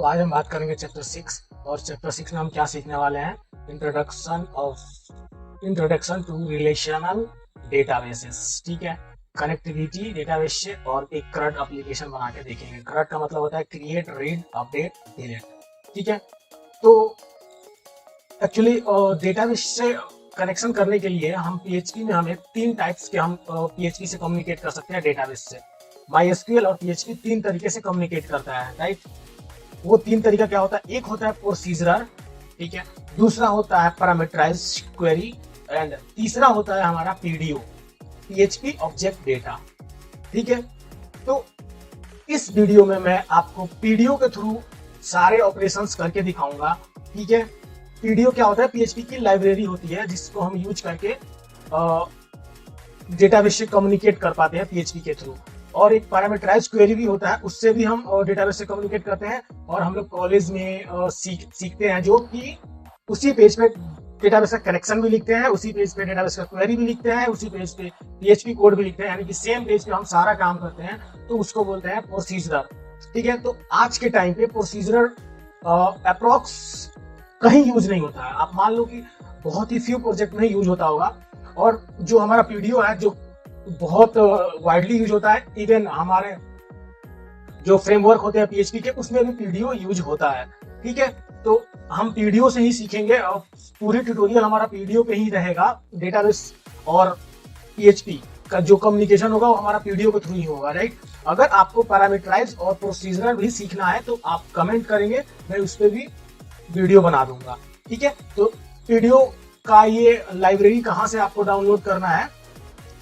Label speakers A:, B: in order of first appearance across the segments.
A: आज हम बात करेंगे चैप्टर 6 और चैप्टर 6 में हम क्या सीखने वाले हैं। Introduction to relational databases. ठीक है, कनेक्टिविटी डेटाबेस से और एक CRUD एप्लीकेशन बना के देखेंगे। CRUD का मतलब होता है क्रिएट, रीड, अपडेट, डिलीट। ठीक है, तो एक्चुअली डेटाबेस से कनेक्शन करने के लिए हम PHP में हमें तीन टाइप्स के हम PHP से कम्युनिकेट कर सकते हैं डेटाबेस से। MySQL और PHP तीन तरीके से कम्युनिकेट करता है, राइट। वो तीन तरीका क्या होता है, एक होता है प्रोसीजरल, ठीक है, दूसरा होता है पैरामीटराइज्ड क्वेरी एंड तीसरा होता है हमारा PDO, PHP ऑब्जेक्ट डेटा। ठीक है, तो इस वीडियो में मैं आपको PDO के थ्रू सारे ऑपरेशंस करके दिखाऊंगा। ठीक है, PDO क्या होता है, PHP की लाइब्रेरी होती है जिसको हम यूज करके डेटाबेस से कम्युनिकेट कर पाते हैं PHP के थ्रू। और एक पैरामीटराइज्ड क्वेरी भी होता है, उससे भी हम डेटाबेस से कम्युनिकेट करते हैं। और हम लोग कॉलेज में सीखते हैं जो कि उसी पेज पे डेटाबेस का कनेक्शन भी लिखते हैं, उसी पेज पे डेटाबेस का क्वेरी भी लिखते हैं, उसी पेज पे PHP कोड भी लिखते हैं, यानी कि सेम पेज पे हम सारा काम करते हैं, तो उसको बोलते हैं प्रोसीजरल। ठीक है, तो आज के टाइम पे प्रोसीजरल अप्रोक्स कहीं यूज नहीं होता है। आप मान लो कि बहुत ही फ्यू प्रोजेक्ट में यूज होता होगा, और जो हमारा PDO है जो बहुत वाइडली यूज होता है, इवन हमारे जो फ्रेमवर्क होते हैं PHP के उसमें भी PDO यूज होता है। ठीक है, तो हम PDO से ही सीखेंगे और पूरी ट्यूटोरियल हमारा PDO पे ही रहेगा। डेटाबेस और PHP का जो कम्युनिकेशन होगा वो हमारा PDO के थ्रू ही होगा, राइट। अगर आपको पैरामीटराइज और प्रोसीजरल भी सीखना है तो आप कमेंट करेंगे, मैं उस पर भी वीडियो बना दूंगा। ठीक है, तो PDO का ये लाइब्रेरी कहाँ से आपको डाउनलोड करना है,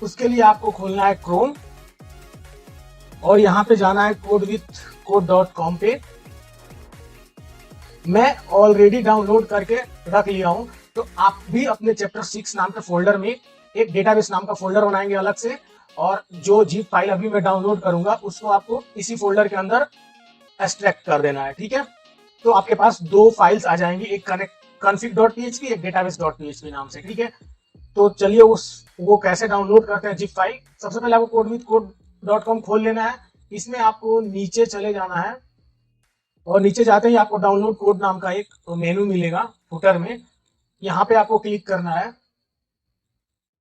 A: उसके लिए आपको खोलना है क्रोम और यहाँ पे जाना है codewithcode.com पे। मैं ऑलरेडी डाउनलोड करके रख लिया हूँ, तो आप भी अपने चैप्टर 6 नाम के फोल्डर में एक डेटाबेस नाम का फोल्डर बनाएंगे अलग से, और जो जीप फाइल अभी मैं डाउनलोड करूंगा उसको आपको इसी फोल्डर के अंदर एक्सट्रैक्ट कर देना है। ठीक है, तो आपके पास दो फाइल्स आ जाएंगी, एक config.php, एक database.php नाम से। ठीक है, तो चलिए वो कैसे डाउनलोड करते हैं जिप फाइल। सबसे पहले आपको codewithcode.com खोल लेना है, इसमें आपको नीचे चले जाना है और नीचे जाते ही आपको डाउनलोड कोड नाम का एक मेनू मिलेगा फुटर में, यहाँ पे आपको क्लिक करना है,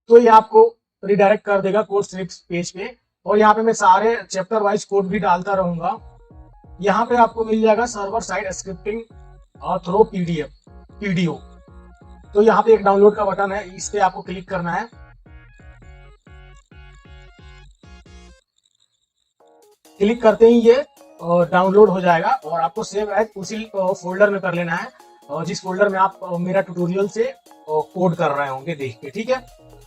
A: तो ये आपको रिडायरेक्ट कर देगा कोड स्निप्स पेज पे। और यहाँ पे मैं सारे चैप्टर वाइज कोड भी डालता रहूंगा। यहाँ पे आपको मिल जाएगा server side scripting through PDO। तो यहाँ पे एक डाउनलोड का बटन है, इस पे आपको क्लिक करना है। क्लिक करते ही ये डाउनलोड हो जाएगा और आपको सेव एज उसी फोल्डर में कर लेना है, जिस फोल्डर में आप मेरा ट्यूटोरियल से कोड कर रहे होंगे देख के। ठीक है,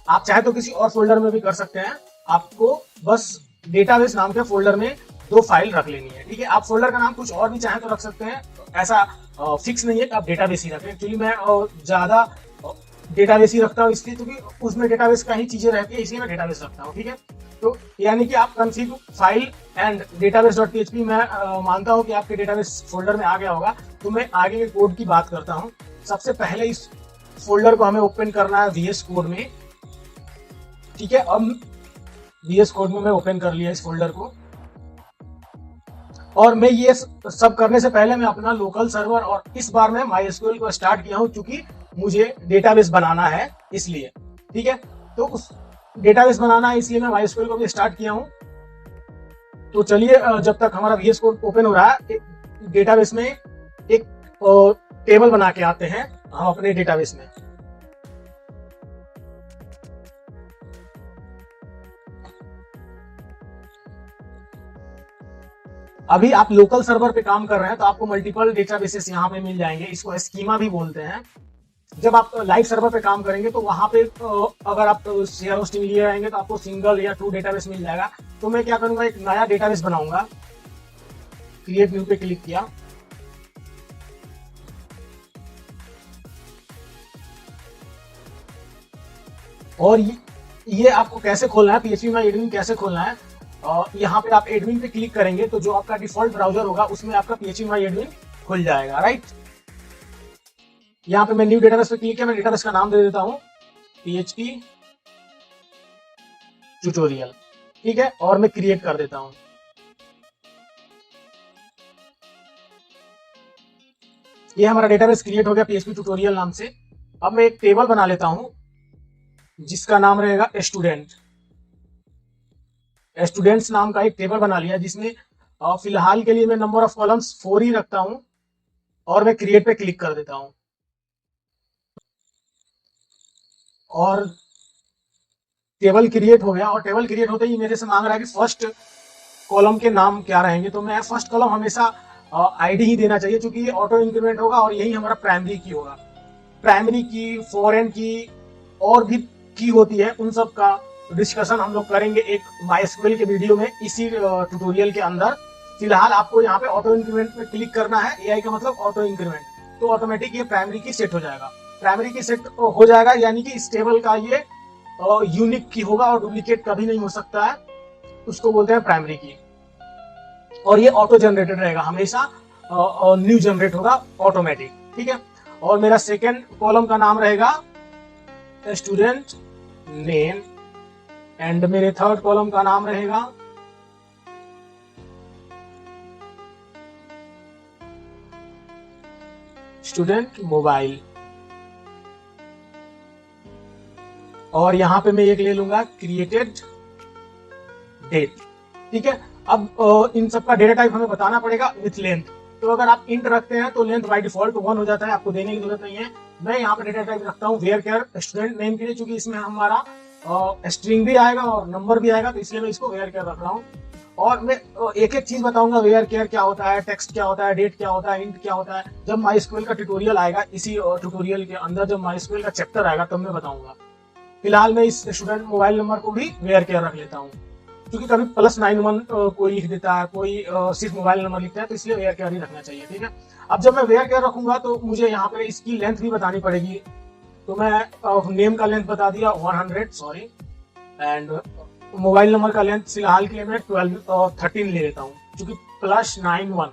A: आप चाहे तो किसी और फोल्डर में भी कर सकते हैं, आपको बस डेटाबेस नाम के फोल्डर में दो फाइल रख लेनी है। ठीक है, आप फोल्डर का नाम कुछ और भी चाहे तो रख सकते हैं, ऐसा फिक्स नहीं है कि आप डेटाबेस ही रखें। एक्चुअली मैं ज्यादा डेटाबेस ही रखता हूँ इसलिए, क्योंकि उसमें डेटाबेस का ही चीजें रहती है, इसलिए मैं डेटाबेस रखता हूँ। ठीक है, तो यानी कि आप config फाइल एंड database.php मैं मानता हूँ कि आपके डेटाबेस फोल्डर में आ गया होगा। तो मैं आगे के कोड की बात करता हूँ। सबसे पहले इस फोल्डर को हमें ओपन करना है VS कोड में। ठीक है, अब VS कोड में मैं ओपन कर लिया इस फोल्डर को, और मैं ये सब करने से पहले मैं अपना लोकल सर्वर और इस बार मैं MySQL को स्टार्ट किया हूँ क्योंकि मुझे डेटाबेस बनाना है इसलिए। ठीक है, तो उस डेटाबेस बनाना है इसलिए मैं MySQL को भी स्टार्ट किया हूँ। तो चलिए जब तक हमारा VS कोड ओपन हो रहा है, एक डेटाबेस में एक टेबल बना के आते हैं हम अपने डेटाबेस में। अभी आप लोकल सर्वर पे काम कर रहे हैं तो आपको मल्टीपल डेटाबेसेस यहाँ पे मिल जाएंगे, इसको स्कीमा भी बोलते हैं। जब आप लाइव सर्वर पे काम करेंगे तो वहां पे अगर आप शेयर होस्टिंग लिए रहेंगे तो आपको सिंगल या 2 डेटाबेस मिल जाएगा। तो मैं क्या करूंगा, एक नया डेटाबेस बनाऊंगा। क्रिएट न्यू पे क्लिक किया, और ये आपको कैसे खोलना है, PHP में एडमिन कैसे खोलना है। यहाँ पे आप एडमिन पे क्लिक करेंगे तो जो आपका डिफॉल्ट ब्राउजर होगा उसमें आपका PHP में एडमिन खुल जाएगा, राइट। यहाँ पे मैं न्यू डेटाबेस पे क्लिक किया, मैं डेटाबेस का नाम दे देता हूँ PHP ट्यूटोरियल। ठीक है, और मैं क्रिएट कर देता हूँ। ये हमारा डेटाबेस क्रिएट हो गया PHP ट्यूटोरियल नाम से। अब मैं एक टेबल बना लेता हूं जिसका नाम रहेगा स्टूडेंट। स्टूडेंट्स नाम का एक टेबल बना लिया, जिसमें फिलहाल के लिए मैं नंबर ऑफ कॉलम्स 4 ही रखता हूं, और मैं क्रिएट पे क्लिक कर देता हूं। और टेबल क्रिएट हो गया, और टेबल क्रिएट होते ही मेरे से मांग रहा है कि फर्स्ट कॉलम के नाम क्या रहेंगे। तो मैं फर्स्ट कॉलम हमेशा आईडी ही देना चाहिए, क्योंकि ये ऑटो इंक्रीमेंट होगा और यही हमारा प्राइमरी की होगा। प्राइमरी की, फॉरेन की, और भी की होती है, उन सब का डिस्कशन हम लोग करेंगे एक माइस्क्वेल के वीडियो में, इसी ट्यूटोरियल के अंदर। फिलहाल आपको यहाँ पे ऑटो इंक्रीमेंट पे क्लिक करना है। एआई का मतलब ऑटो इंक्रीमेंट, तो ऑटोमेटिक ये प्राइमरी की सेट हो जाएगा। प्राइमरी की सेट हो जाएगा, यानी कि इस टेबल का ये यूनिक की होगा और डुप्लीकेट कभी नहीं हो सकता है, उसको बोलते हैं प्राइमरी की। और ये ऑटो जनरेटेड रहेगा हमेशा, न्यू जनरेट होगा ऑटोमेटिक, ठीक है। और मेरा सेकेंड कॉलम का नाम रहेगा स्टूडेंट नेम, एंड मेरे थर्ड कॉलम का नाम रहेगा स्टूडेंट मोबाइल। और यहां पे मैं एक ले लूंगा क्रिएटेड डेट, ठीक है। अब इन सब का डेटा टाइप हमें बताना पड़ेगा विथ लेंथ। तो अगर आप इंट रखते हैं तो लेंथ बाय डिफॉल्ट 1 हो जाता है, आपको देने की जरूरत नहीं है। मैं यहाँ पे डेटा टाइप रखता हूँ वेयर केयर स्टूडेंट नेम के लिए, चूंकि इसमें हमारा स्ट्रिंग भी आएगा और नंबर भी आएगा, तो इसलिए मैं इसको वेयर केयर रख रहा हूँ। और मैं एक एक चीज बताऊंगा, वेयर केयर क्या होता है, टेक्स्ट क्या होता है, डेट क्या होता है, इंट क्या होता है। जब माइस्क्वेल का ट्यूटोरियल आएगा, इसी ट्यूटोरियल के अंदर जब माइस्क्वेल का चैप्टर आएगा तब मैं बताऊंगा। फिलहाल मैं इस स्टूडेंट मोबाइल नंबर को भी वेयर केयर रख लेता हूँ, क्योंकि कभी +91 कोई लिख देता है, कोई सिर्फ मोबाइल नंबर लिखता है, तो इसलिए वेयर केयर ही रखना चाहिए, ठीक है। अब जब मैं वेयर केयर रखूंगा तो मुझे यहाँ पे इसकी लेंथ भी बतानी पड़ेगी। तो मैं नेम का लेंथ बता दिया 100, सॉरी, एंड मोबाइल नंबर का लेंथ फिलहाल के लिए मैं 13 ले लेता हूँ, क्योंकि +91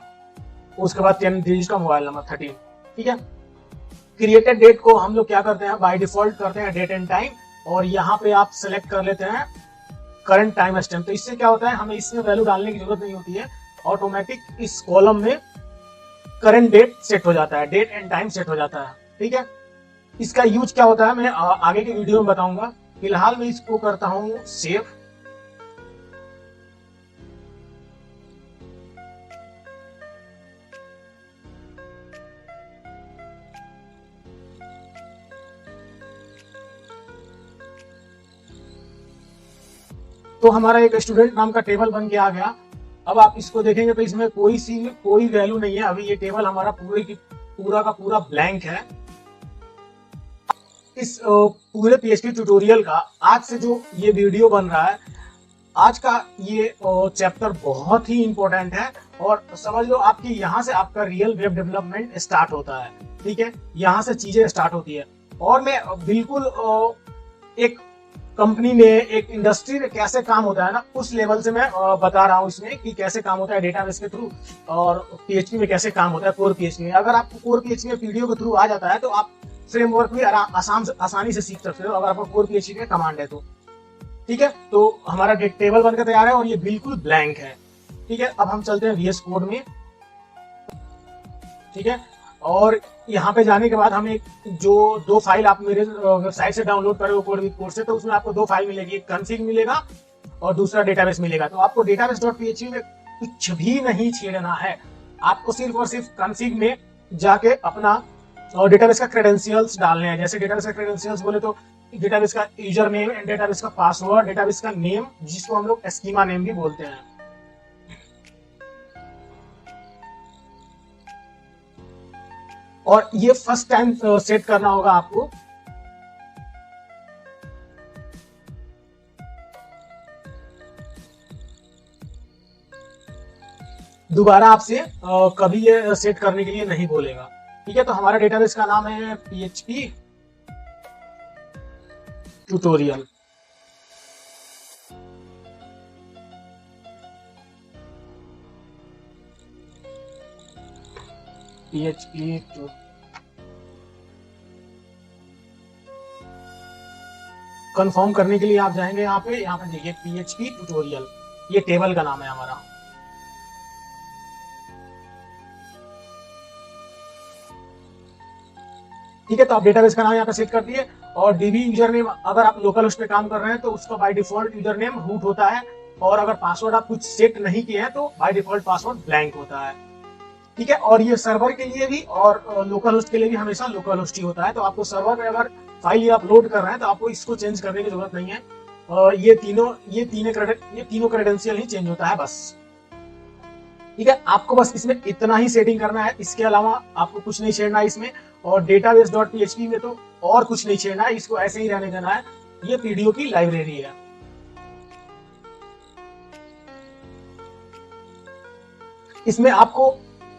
A: उसके बाद 10 डिजिट का मोबाइल नंबर 13, ठीक है। क्रिएटेड डेट को हम लोग क्या करते हैं, बाय डिफॉल्ट करते हैं डेट एंड टाइम, और यहाँ पे आप सेलेक्ट कर लेते हैं करंट टाइम स्टैम्प। तो इससे क्या होता है, हमें इसमें वैल्यू डालने की जरूरत नहीं होती है, ऑटोमेटिक इस कॉलम में करंट डेट सेट हो जाता है, डेट एंड टाइम सेट हो जाता है, ठीक है। इसका यूज क्या होता है मैं आगे के वीडियो में बताऊंगा। फिलहाल मैं इसको करता हूं सेव। तो हमारा एक स्टूडेंट नाम का टेबल बन के आ गया। अब आप इसको देखेंगे तो इसमें कोई वैल्यू नहीं है। अभी ये टेबल हमारा पूरा का पूरा ब्लैंक है। इस पूरे PHP ट्यूटोरियल का आज से जो ये वीडियो बन रहा है, आज का ये चैप्टर बहुत ही इंपॉर्टेंट है, और समझ लो आपकी यहाँ से आपका रियल वेब डेवलपमेंट स्टार्ट होता है, ठीक है। यहाँ से चीजें स्टार्ट होती है, और मैं बिल्कुल एक कंपनी में, एक इंडस्ट्री में कैसे काम होता है ना, उस लेवल से मैं बता रहा हूँ इसमें कि कैसे काम होता है डेटाबेस के थ्रू, और PHP में कैसे काम होता है कोर PHP में। अगर आपको कोर PHP में पीडीओ के थ्रू आ जाता है तो आप फ्रेमवर्क भी आसानी से सीख सकते हो, अगर आपको कोर PHP में कमांड है तो, ठीक है। तो हमारा टेबल बनकर तैयार है और ये बिल्कुल ब्लैंक है, ठीक है। अब हम चलते हैं VS कोड में, ठीक है। और यहाँ पे जाने के बाद हमें जो 2 फाइल आप मेरे वेबसाइट से डाउनलोड करे हो कोड विद कोड से, तो उसमें आपको 2 फाइल मिलेगी, एक कॉन्फ़िग मिलेगा और दूसरा डेटाबेस मिलेगा। तो आपको database.php में कुछ भी नहीं छेड़ना है, आपको सिर्फ और सिर्फ कॉन्फ़िग में जाके अपना और डेटाबेस का क्रेडेंशियल्स डालने हैं। जैसे डेटाबेस का क्रेडेंशियल्स बोले तो डेटाबेस का यूजर नेम, डेटाबेस का पासवर्ड, डेटाबेस का नेम जिसको हम लोग स्कीमा नेम भी बोलते हैं। और ये फर्स्ट टाइम सेट करना होगा आपको। दोबारा आपसे कभी ये सेट करने के लिए नहीं बोलेगा, ठीक है। तो हमारा डेटाबेस का नाम है PHP ट्यूटोरियल। PHP कंफर्म करने के लिए आप जाएंगे यहाँ पे देखिए PHP ट्यूटोरियल, ये टेबल का नाम है हमारा। ठीक है, तो आप डेटाबेस का नाम यहाँ पे सेट कर दिए। और डीबी यूजर नेम, अगर आप लोकल होस्ट पे काम कर रहे हैं तो उसका by default user name root होता है, और अगर पासवर्ड आप कुछ सेट नहीं किए हैं तो बाय डिफॉल्ट पासवर्ड ब्लैंक होता है। ठीक है, और ये सर्वर के लिए भी और लोकल होस्ट के लिए भी हमेशा लोकल होस्ट ही होता है। तो आपको सर्वर में अगर फाइल अपलोड कर रहे हैं तो आपको इसको चेंज करने की जरूरत नहीं है। और ये तीनों क्रेडेंशियल ही चेंज होता है बस। ठीक है, आपको बस इसमें इतना ही सेटिंग करना है, इसके अलावा आपको कुछ नहीं छेड़ना है इसमें। और database.php में तो और कुछ नहीं छेड़ना है, इसको ऐसे ही रहने देना है। ये पीडीओ की लाइब्रेरी है। इसमें आपको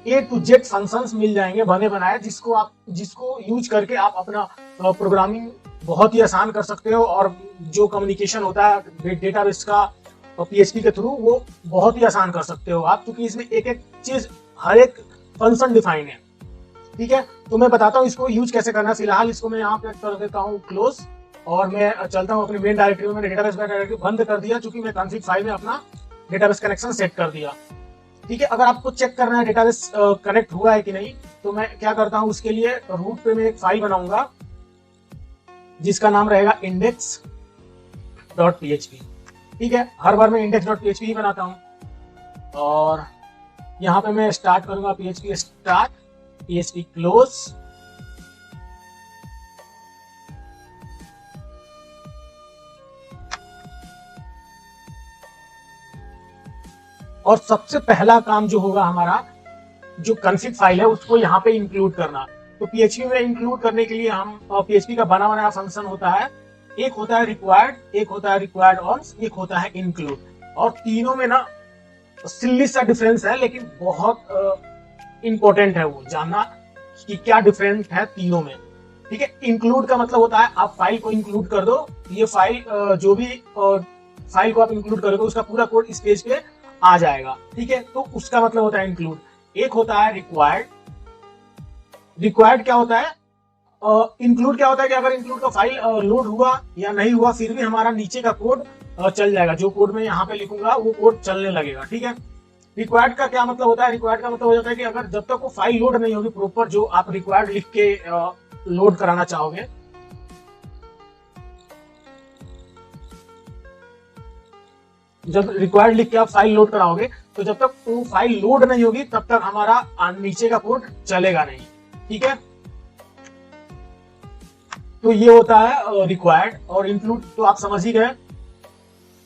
A: A to Z फंक्शंस मिल जाएंगे बने बनाए, जिसको यूज करके आप अपना प्रोग्रामिंग बहुत ही आसान कर सकते हो। और जो कम्युनिकेशन होता है डेटाबेस का PHP के थ्रू, वो बहुत ही आसान कर सकते हो आप, क्योंकि इसमें एक एक चीज, हर एक फंक्शन डिफाइन है। ठीक है, तो मैं बताता हूँ इसको यूज कैसे करना है। फिलहाल इसको मैं यहाँ पे कर देता हूँ क्लोज, और मैं चलता हूँ अपनी मेन डायरेक्टरी में। मैंने डेटाबेस डायरेक्टरी बंद कर दिया, क्योंकि मैं कॉन्फ़िग फाइल में अपना डेटाबेस कनेक्शन सेट कर दिया। ठीक है, अगर आपको चेक करना है डेटाबेस कनेक्ट हुआ है कि नहीं, तो मैं क्या करता हूँ, उसके लिए रूट पे मैं एक फाइल बनाऊंगा जिसका नाम रहेगा index.php। ठीक है, हर बार मैं index.php ही बनाता हूँ। और यहाँ पे मैं स्टार्ट करूंगा PHP स्टार्ट, PHP क्लोज, और सबसे पहला काम जो होगा हमारा, जो कॉन्फ़िग फाइल है उसको यहाँ पे इंक्लूड करना। तो PHP में इंक्लूड करने के लिए हम PHP का बना बनाया फंक्शन होता है, एक होता है रिक्वायर्ड, एक होता है रिक्वायर्ड ऑन्स, एक होता है इंक्लूड। और तीनों में ना सिल्ली सा डिफरेंस है, लेकिन बहुत इंपॉर्टेंट है वो जानना कि क्या डिफरेंस है तीनों में। ठीक है, इंक्लूड का मतलब होता है आप फाइल को इंक्लूड कर दो, ये फाइल जो भी फाइल को आप इंक्लूड करोगे उसका पूरा कोड इस पेज पे आ जाएगा। ठीक है, तो उसका मतलब होता है इंक्लूड। एक होता है रिक्वायर्ड। रिक्वायर्ड क्या होता है, इंक्लूड क्या होता है कि अगर इंक्लूड का फाइल लोड हुआ या नहीं हुआ, फिर भी हमारा नीचे का कोड चल जाएगा। जो कोड मैं यहाँ पे लिखूंगा वो कोड चलने लगेगा। ठीक है, रिक्वायर्ड का क्या मतलब होता है, रिक्वायर्ड का मतलब हो जाता है कि अगर जब तक वो फाइल लोड नहीं होगी प्रॉपर, जो आप रिक्वायर्ड लिख के लोड कराना चाहोगे, जब रिक्वायर्ड लिख के आप फाइल लोड कराओगे, तो जब तक वो फाइल लोड नहीं होगी तब तक हमारा नीचे का कोड चलेगा नहीं। ठीक है, तो ये होता है रिक्वायर्ड। और इंक्लूड तो आप समझ ही गए,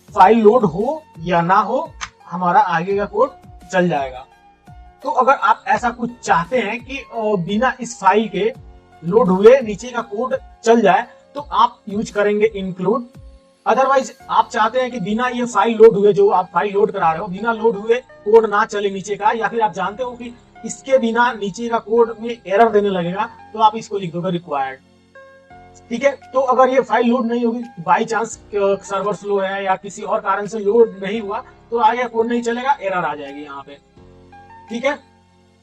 A: फाइल लोड हो या ना हो हमारा आगे का कोड चल जाएगा। तो अगर आप ऐसा कुछ चाहते हैं कि बिना इस फाइल के लोड हुए नीचे का कोड चल जाए, तो आप यूज करेंगे इंक्लूड। अदरवाइज आप चाहते हैं कि बिना ये फाइल लोड हुए, जो आप फाइल लोड करा रहे हो, बिना लोड हुए कोड ना चले नीचे का, या फिर आप जानते हो कि इसके बिना नीचे का कोड में एरर देने लगेगा, तो आप इसको लिख दोगे रिक्वायर्ड। ठीक है, तो अगर ये फाइल लोड नहीं होगी, बाई चांस सर्वर स्लो है या किसी और कारण से लोड नहीं हुआ, तो आगे कोड नहीं चलेगा, एरर आ जाएगी यहाँ पे। ठीक है,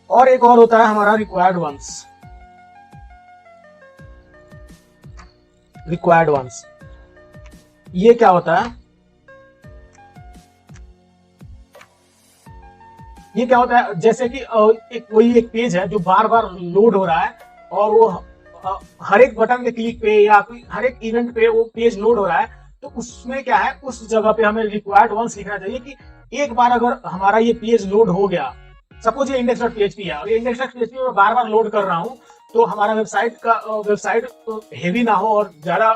A: और एक और होता है हमारा रिक्वायर्ड वंस। रिक्वायर्ड वंस ये क्या होता है, ये क्या होता है, जैसे कि कोई एक पेज है जो बार बार लोड हो रहा है, और वो हर एक बटन के क्लिक पे या हर एक इवेंट पे वो पेज लोड हो रहा है, तो उसमें क्या है, उस जगह पे हमें रिक्वायर्ड वंस लिखना चाहिए कि एक बार अगर हमारा ये पेज लोड हो गया, सपोज ये index.php है और ये index.php में बार बार लोड कर रहा हूं, तो हमारा वेबसाइट हेवी ना हो और ज्यादा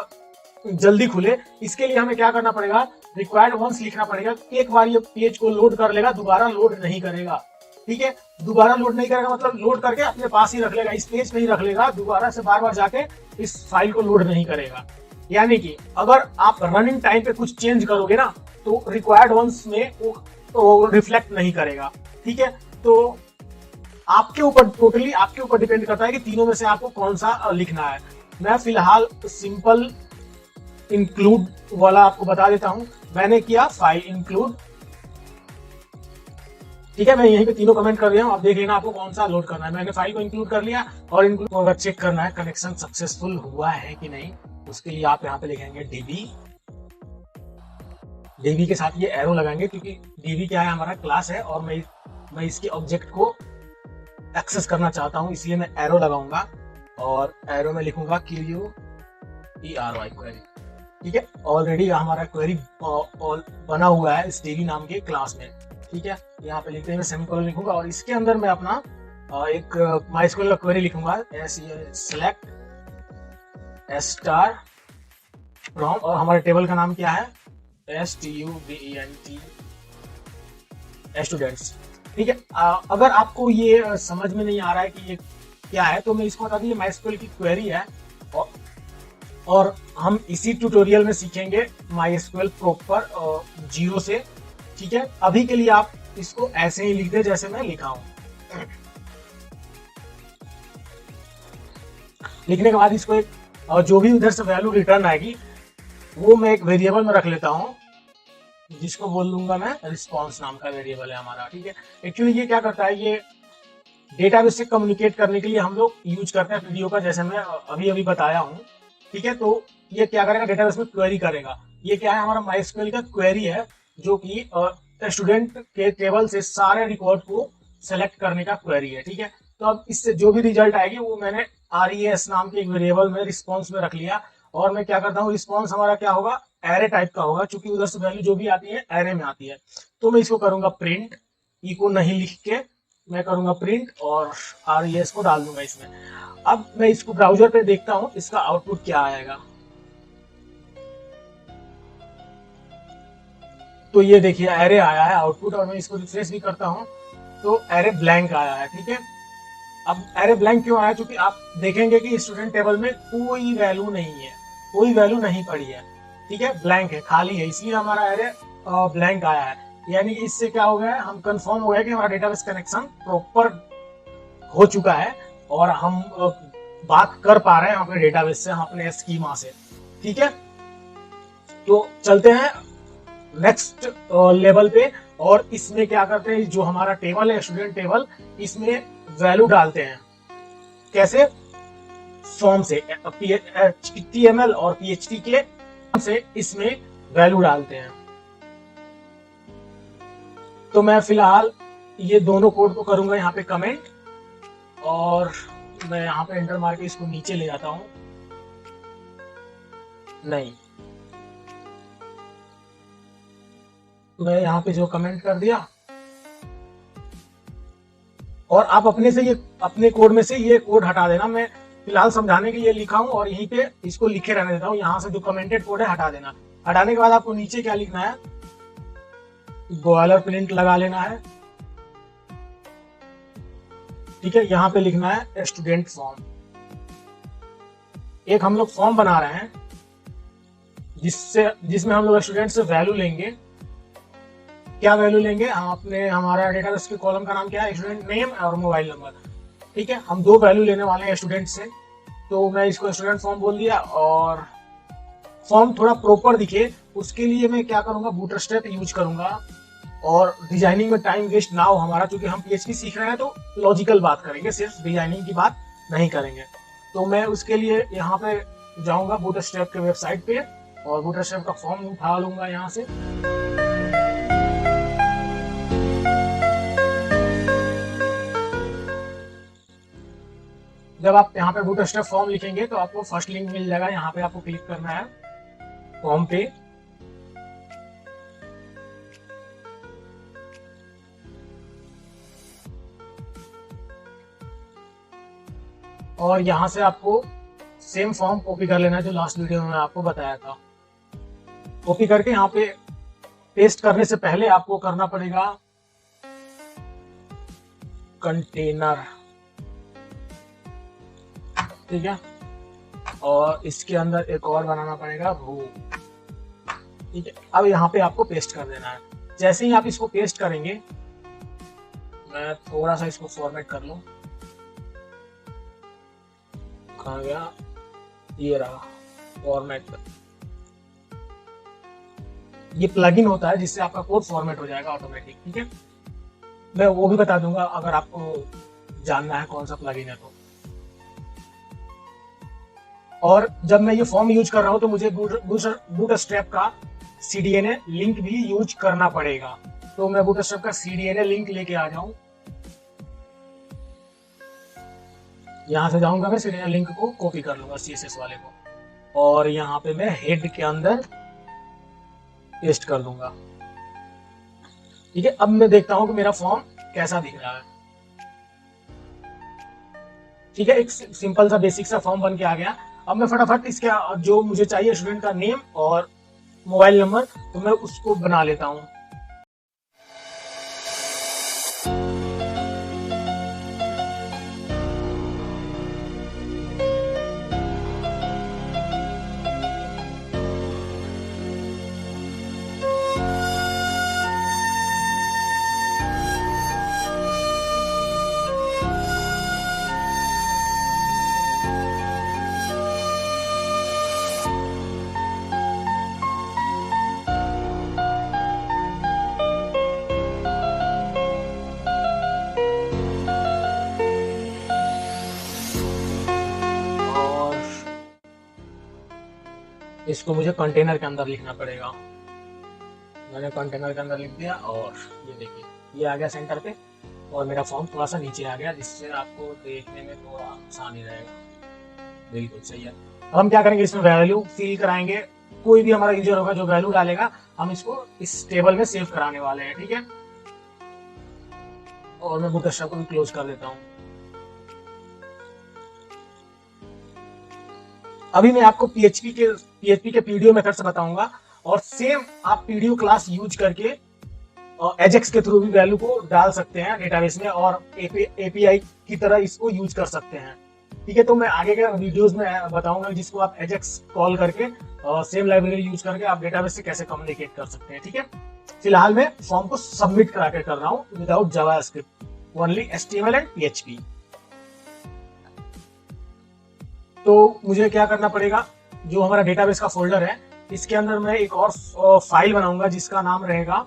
A: जल्दी खुले, इसके लिए हमें क्या करना पड़ेगा, रिक्वायर्ड वंस लिखना पड़ेगा। एक बार ये पेज को लोड कर लेगा, दोबारा लोड नहीं करेगा। ठीक है, दोबारा लोड नहीं करेगा मतलब लोड करके अपने पास ही रख लेगा, इस पेज पे ही रख लेगा, दोबारा से बार बार जाके इस फाइल को लोड नहीं करेगा। यानी कि अगर आप रनिंग टाइम पे कुछ चेंज करोगे ना, तो रिक्वायर्ड वंस में वो रिफ्लेक्ट नहीं करेगा। ठीक है, तो आपके ऊपर, टोटली आपके ऊपर डिपेंड करता है कि तीनों में से आपको कौन सा लिखना है। मैं फिलहाल सिंपल इंक्लूड वाला आपको बता देता हूं। मैंने किया फाइल इंक्लूड। ठीक है, मैं यहीं पे तीनों कमेंट कर दिया हूं, आप देख लेना आपको कौन सा लोड करना है। मैंने फाइल को इंक्लूड कर लिया, और इंक्लूड अगर चेक करना है कनेक्शन सक्सेसफुल हुआ है कि नहीं, उसके लिए आप यहाँ पे लिखेंगे डीबी के साथ ये एरो लगाएंगे, क्योंकि डीबी क्या है, हमारा क्लास है और मैं इसके ऑब्जेक्ट को एक्सेस करना चाहता हूं, इसलिए मैं एरो लगाऊंगा। और एरो में लिखूंगा QUERY क्वेरी। ठीक है, ऑलरेडी हमारा क्वेरी बना हुआ है इस DB नाम के क्लास में। ठीक है, यहाँ पे लिखते हुए सेमीकोलन लिखूंगा और इसके अंदर मैं अपना एक MySQL का क्वेरी लिखूंगा, select स्टार फ्रॉम, और हमारे टेबल का नाम क्या है, STUDENT स्टूडेंट्स। ठीक है, अगर आपको ये समझ में नहीं आ रहा है कि ये क्या है तो मैं इसको बता दूं, ये MySQL की क्वेरी है और हम इसी ट्यूटोरियल में सीखेंगे MySQL प्रॉपर 0 से। ठीक है, अभी के लिए आप इसको ऐसे ही लिख दे जैसे मैं लिखा हूं। लिखने के बाद इसको एक जो भी उधर से वैल्यू रिटर्न आएगी वो मैं एक वेरिएबल में रख लेता हूं, जिसको बोल दूंगा मैं रिस्पॉन्स नाम का वेरिएबल है हमारा। ठीक है, एक्चुअली ये क्या करता है, ये डेटाबेस से कम्युनिकेट करने के लिए हम लोग यूज करते हैं वीडियो का, जैसे मैं अभी अभी बताया हूँ। ठीक है, तो ये क्या करेगा, डेटाबेस में क्वेरी करेगा। ये क्या है, हमारा MySQL का क्वेरी है जो कि स्टूडेंट के टेबल से सारे रिकॉर्ड को सेलेक्ट करने का क्वेरी है। ठीक है, तो अब इससे जो भी रिजल्ट आएगी वो मैंने RES नाम के एक वेरिएबल में रिस्पॉन्स में रख लिया। और मैं क्या करता हूँ, रिस्पॉन्स हमारा क्या होगा, एरे टाइप का होगा, क्योंकि उधर से वैल्यू जो भी आती है एरे में आती है। तो मैं इसको करूंगा प्रिंट, को नहीं लिख के मैं करूंगा प्रिंट और RES को डाल दूंगा इसमें। अब मैं इसको ब्राउजर पे देखता हूँ इसका आउटपुट क्या आएगा। तो ये देखिए एरे आया है आउटपुट, और मैं इसको रिफ्रेश भी करता हूँ तो एरे ब्लैंक आया है। ठीक है, अब एरे ब्लैंक क्यों आया, क्योंकि आप देखेंगे कि स्टूडेंट टेबल में कोई वैल्यू नहीं है, कोई वैल्यू नहीं पड़ी है। ठीक है, ब्लैंक है, खाली है, इसलिए हमारा एरे ब्लैंक आया है। यानी कि इससे क्या हो गया है, हम कंफर्म हो गया कि हमारा डेटाबेस कनेक्शन प्रॉपर हो चुका है और हम बात कर पा रहे हैं अपने डेटाबेस से, अपने स्कीमा से। ठीक है, तो चलते हैं नेक्स्ट लेवल पे, और इसमें क्या करते हैं, जो हमारा टेबल है स्टूडेंट टेबल, इसमें वैल्यू डालते हैं। कैसे, फॉर्म से HTML और PHP के से इसमें वैल्यू डालते हैं। तो मैं फिलहाल ये दोनों कोड को करूंगा यहाँ पे कमेंट, और मैं यहाँ पे एंटर मार के इसको नीचे ले जाता हूं। नहीं, मैं यहाँ पे जो कमेंट कर दिया, और आप अपने से ये अपने कोड में से ये कोड हटा देना। मैं फिलहाल समझाने के लिए लिखा हूं और यहीं पे इसको लिखे रहने देता हूं। यहाँ से जो कमेंटेड कोड है हटा देना। हटाने के बाद आपको नीचे क्या लिखना है, बॉयलर प्रिंट लगा लेना है। ठीक है, यहाँ पे लिखना है स्टूडेंट फॉर्म। एक हम लोग फॉर्म बना रहे हैं जिसमें हम लोग स्टूडेंट से वैल्यू लेंगे। क्या वैल्यू लेंगे, हम अपने हमारा डेटाबेस के कॉलम का नाम क्या है, स्टूडेंट नेम और मोबाइल नंबर। ठीक है, हम दो वैल्यू लेने वाले हैं स्टूडेंट से, तो मैं इसको स्टूडेंट फॉर्म बोल दिया। और फॉर्म थोड़ा प्रॉपर दिखे उसके लिए मैं क्या करूंगा, बूटस्ट्रैप यूज करूंगा। और डिजाइनिंग में टाइम वेस्ट ना हो हमारा, क्योंकि हम PHP सीख रहे हैं तो लॉजिकल बात करेंगे, सिर्फ डिजाइनिंग की बात नहीं करेंगे। तो मैं उसके लिए यहाँ पे जाऊंगा बूटस्ट्रैप के वेबसाइट पे और बूटस्ट्रैप का फॉर्म उठा लूंगा यहाँ से। जब आप यहाँ पे बूटस्ट्रैप फॉर्म लिखेंगे तो आपको फर्स्ट लिंक मिल जाएगा, यहाँ पे आपको क्लिक करना है फॉर्म पे। और यहाँ से आपको सेम फॉर्म कॉपी कर लेना है जो लास्ट वीडियो में आपको बताया था। कॉपी करके यहाँ पे पेस्ट करने से पहले आपको करना पड़ेगा कंटेनर। ठीक है, और इसके अंदर एक और बनाना पड़ेगा रो। ठीक है, अब यहाँ पे आपको पेस्ट कर देना है। जैसे ही आप इसको पेस्ट करेंगे, मैं थोड़ा सा इसको फॉर्मेट कर लूं, कहाँ गया, ये रहा फॉर्मेट। ये प्लगइन होता है जिससे आपका कोड फॉर्मेट हो जाएगा ऑटोमेटिक। ठीक है, मैं वो भी बता दूंगा अगर आपको जानना है कौन सा प्लगइन है तो। और जब मैं ये फॉर्म यूज कर रहा हूं तो मुझे बूटस्ट्रैप का CDNA लिंक भी यूज करना पड़ेगा। तो मैं बूटस्ट्रैप का CDNA लिंक लेके आ जाऊं। यहाँ से जाऊंगा मैं सीधे लिंक को कॉपी कर लूंगा CSS वाले को, और यहाँ पे मैं हेड के अंदर पेस्ट कर दूंगा। ठीक है, अब मैं देखता हूं कि मेरा फॉर्म कैसा दिख रहा है। ठीक है, एक सिंपल सा बेसिक सा फॉर्म बन के आ गया। अब मैं फटाफट इसके जो मुझे चाहिए स्टूडेंट का नेम और मोबाइल नंबर, तो मैं उसको बना लेता हूं। इसको मुझे कंटेनर के अंदर लिखना पड़ेगा। मैंने कंटेनर के अंदर लिख दिया, और ये देखिए ये आ गया सेंटर पे, और मेरा फॉर्म थोड़ा सा नीचे आ गया, जिससे आपको देखने में थोड़ा आसानी रहेगा। बिल्कुल सही है। अब हम क्या करेंगे, इसमें वैल्यू फिल कराएंगे। कोई भी हमारा यूजर होगा जो वैल्यू डालेगा, हम इसको इस टेबल में सेव कराने वाले हैं। ठीक है, और मैं बूटस्ट्रैप को भी क्लोज कर देता हूँ। अभी मैं आपको पीएचपी के पीडीओ मेथड्स बताऊंगा, और सेम आप पीडीओ क्लास यूज करके एजेक्स के थ्रू भी वैल्यू को डाल सकते हैं डेटाबेस में, और एपीआई की तरह इसको यूज कर सकते हैं। ठीक है, तो मैं आगे के वीडियोस में बताऊंगा जिसको आप एजेक्स कॉल करके सेम लाइब्रेरी यूज करके आप डेटाबेस से कैसे कम्युनिकेट कर सकते हैं। ठीक है, फिलहाल मैं फॉर्म को सबमिट करा के कर रहा हूँ without JavaScript, only HTML and PHP। तो मुझे क्या करना पड़ेगा, जो हमारा डेटाबेस का फोल्डर है, इसके अंदर मैं एक और फाइल बनाऊंगा जिसका नाम रहेगा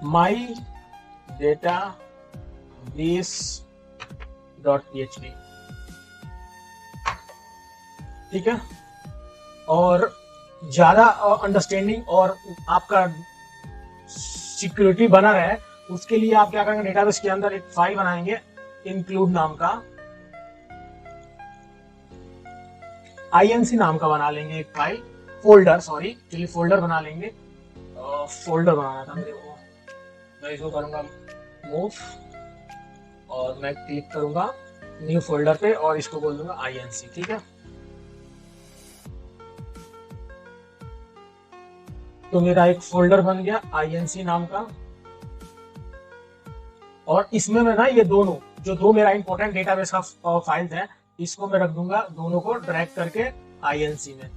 A: mydatabase.php। ठीक है, और ज्यादा अंडरस्टैंडिंग और आपका सिक्योरिटी बना रहे, उसके लिए आप क्या करेंगे, डेटाबेस के अंदर एक फाइल बनाएंगे इंक्लूड नाम का, INC नाम का बना लेंगे एक फाइल, फोल्डर, सॉरी चलिए फोल्डर बना लेंगे। फोल्डर बनाना था मेरे को, मैं इसको करूंगा मूव, और मैं क्लिक करूंगा न्यू फोल्डर पे, और इसको बोल दूंगा INC। ठीक है, तो मेरा एक फोल्डर बन गया INC नाम का, और इसमें मैं ना ये दोनों जो दो मेरा इंपॉर्टेंट डेटाबेस का फाइल है, इसको मैं रख दूंगा, दोनों को ड्रैग करके INC में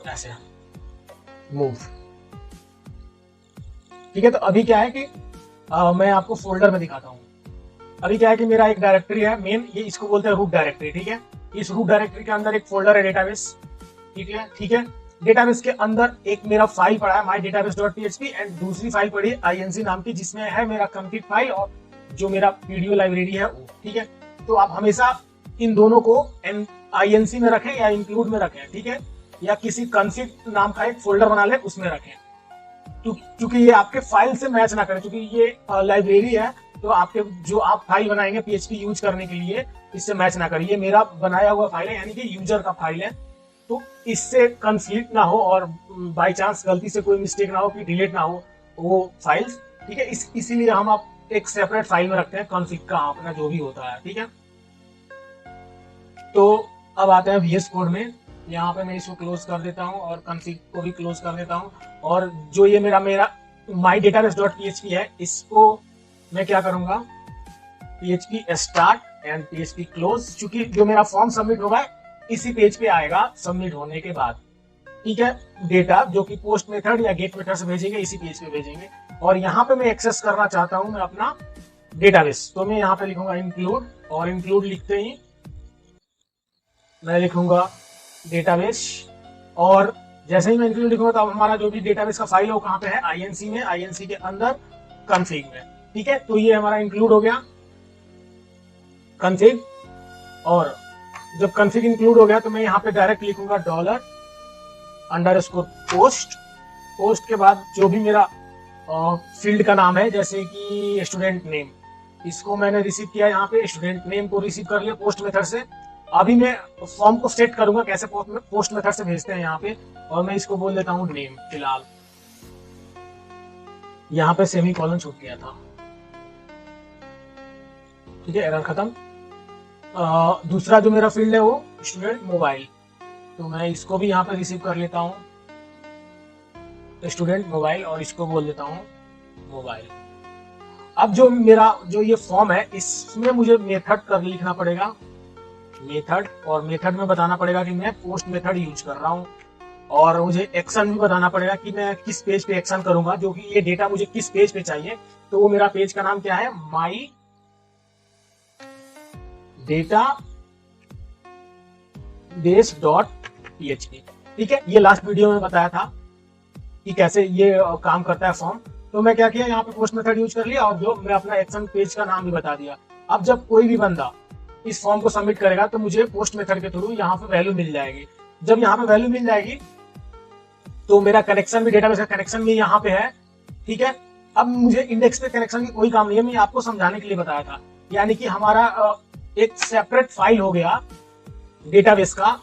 A: ऐसे मूव। ठीक है, तो अभी क्या है कि मैं आपको फोल्डर में दिखाता हूँ। अभी क्या है कि मेरा एक डायरेक्टरी है मेन, ये इसको बोलते हैं रूट डायरेक्टरी। ठीक है, इस रूट डायरेक्टरी के अंदर एक फोल्डर है डेटाबेस। ठीक है, डेटाबेस के अंदर एक मेरा फाइल पड़ा है mydatabase.php, एंड दूसरी फाइल पड़ी है INC नाम की, जिसमें है मेरा कंप्लीट फाइल और जो मेरा पीडीओ लाइब्रेरी है वो। ठीक है, तो आप हमेशा इन दोनों को INC में रखें या इंक्लूड में रखें। ठीक है, या किसी कॉन्फिग नाम का एक फोल्डर बना लें, उसमें रखें, क्योंकि ये आपके फाइल से मैच ना करे, क्योंकि ये लाइब्रेरी है, तो आपके जो आप फाइल बनाएंगे PHP यूज करने के लिए, इससे मैच ना करे। ये मेरा बनाया हुआ फाइल है, यानी कि यूजर का फाइल है, तो इससे कंफ्लिक्ट ना हो, और बाय चांस गलती से कोई मिस्टेक ना हो कि डिलीट ना हो वो फाइल्स। ठीक है, इसीलिए हम आप एक सेपरेट फाइल में रखते हैं कॉन्फिग का अपना जो भी होता है। ठीक है, तो अब आते हैं VS कोड में। यहाँ पे मैं इसको क्लोज कर देता हूँ और कॉन्फिग को भी क्लोज कर देता हूँ, और जो ये मेरा mydatabase.php है, इसको मैं क्या करूंगा, PHP start and PHP close, क्योंकि जो मेरा फॉर्म सबमिट होगा इसी पेज पे आएगा सबमिट होने के बाद। ठीक है, डेटा जो कि पोस्ट मेथड या गेट मेथड से भेजेंगे, इसी पेज पे भेजेंगे, और यहाँ पे मैं एक्सेस करना चाहता हूँ मैं अपना डेटाबेस, तो मैं यहाँ पे लिखूंगा इंक्लूड, और इंक्लूड लिखते ही मैं लिखूंगा डेटाबेस, और जैसे ही मैं इंक्लूड लिखूंगा तो हमारा जो भी डेटाबेस का फाइल है वो कहाँ पे है, INC में, INC के अंदर कॉन्फिग में। ठीक है, तो ये हमारा इंक्लूड हो गया कॉन्फिग, और जब कॉन्फिग इंक्लूड हो गया तो मैं यहाँ पे डायरेक्ट लिखूंगा $_post। पोस्ट के बाद जो भी मेरा फील्ड का नाम है, जैसे कि स्टूडेंट नेम, इसको मैंने रिसीव किया यहाँ पे, स्टूडेंट नेम को रिसीव कर लिया पोस्ट मेथड से। अभी मैं फॉर्म को सेट करूंगा कैसे पोस्ट मेथड से भेजते हैं यहाँ पे, और मैं इसको बोल देता हूँ नेम फिलहाल। यहाँ पे सेमी कॉलन छूट गया था, ठीक है, एरर खत्म। दूसरा जो मेरा फील्ड है वो स्टूडेंट मोबाइल, तो मैं इसको भी यहाँ पे रिसीव कर लेता हूँ, स्टूडेंट मोबाइल, और इसको बोल देता हूँ मोबाइल। अब जो ये फॉर्म है, इसमें मुझे मेथड कर लिखना पड़ेगा, मेथड, और मेथड में बताना पड़ेगा कि मैं पोस्ट मेथड यूज कर रहा हूँ, और मुझे एक्शन भी बताना पड़ेगा कि मैं किस पेज पे एक्शन करूंगा, जो कि ये डेटा मुझे किस पेज पे चाहिए। तो वो मेरा पेज का नाम क्या है, my data base dot PHP, ठीक है। ये लास्ट वीडियो में बताया था कि कैसे ये काम करता है फॉर्म। तो मैं क्या किया, यहाँ पे पोस्ट मेथड यूज कर लिया, और जो मैं अपना एक्शन पेज का नाम भी बता दिया। अब जब कोई भी बंदा इस फॉर्म को सबमिट करेगा तो मुझे पोस्ट मेथड के थ्रू यहाँ पे वैल्यू मिल जाएगी। जब यहाँ पे वैल्यू मिल जाएगी तो मेरा कनेक्शन भी, डेटाबेस का कनेक्शन भी यहाँ पे है, ठीक है। अब मुझे इंडेक्स पे कनेक्शन की कोई काम नहीं है, मैं आपको समझाने के लिए बताया था। यानी कि हमारा एक सेपरेट फाइल हो गया डेटाबेस का,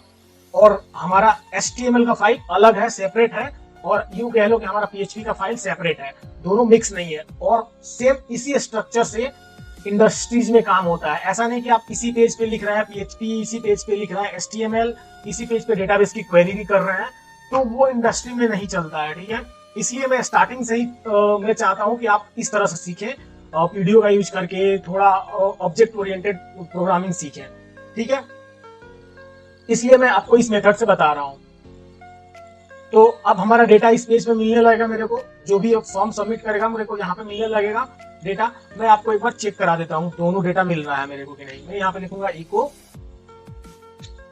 A: और हमारा HTML का फाइल अलग है, सेपरेट है, और यूं कह लो कि हमारा PHP का फाइल सेपरेट है, दोनों मिक्स नहीं है। और सेम इसी स्ट्रक्चर से इंडस्ट्रीज में काम होता है। ऐसा नहीं कि आप इसी पेज पे लिख रहे हैं PHP, इसी पेज पे लिख रहे हैं HTML, इसी पेज पे डेटाबेस की क्वेरी भी कर रहे हैं, तो वो इंडस्ट्री में नहीं चलता है, ठीक है। इसलिए मैं स्टार्टिंग से ही मैं चाहता हूं कि आप इस तरह से सीखें, पीडीओ का यूज करके थोड़ा ऑब्जेक्ट ओरिएंटेड प्रोग्रामिंग सीखें, ठीक है। इसलिए मैं आपको इस मेथड से बता रहा हूं। तो अब हमारा डेटा इस पेज पे मिलने लगेगा मेरे को, जो भी फॉर्म सबमिट करेगा मेरे को यहाँ पे मिलने लगेगा डेटा। मैं आपको एक बार चेक करा देता हूँ दोनों डेटा मिल रहा है मेरे को कि नहीं। मैं यहाँ पे लिखूंगा इको,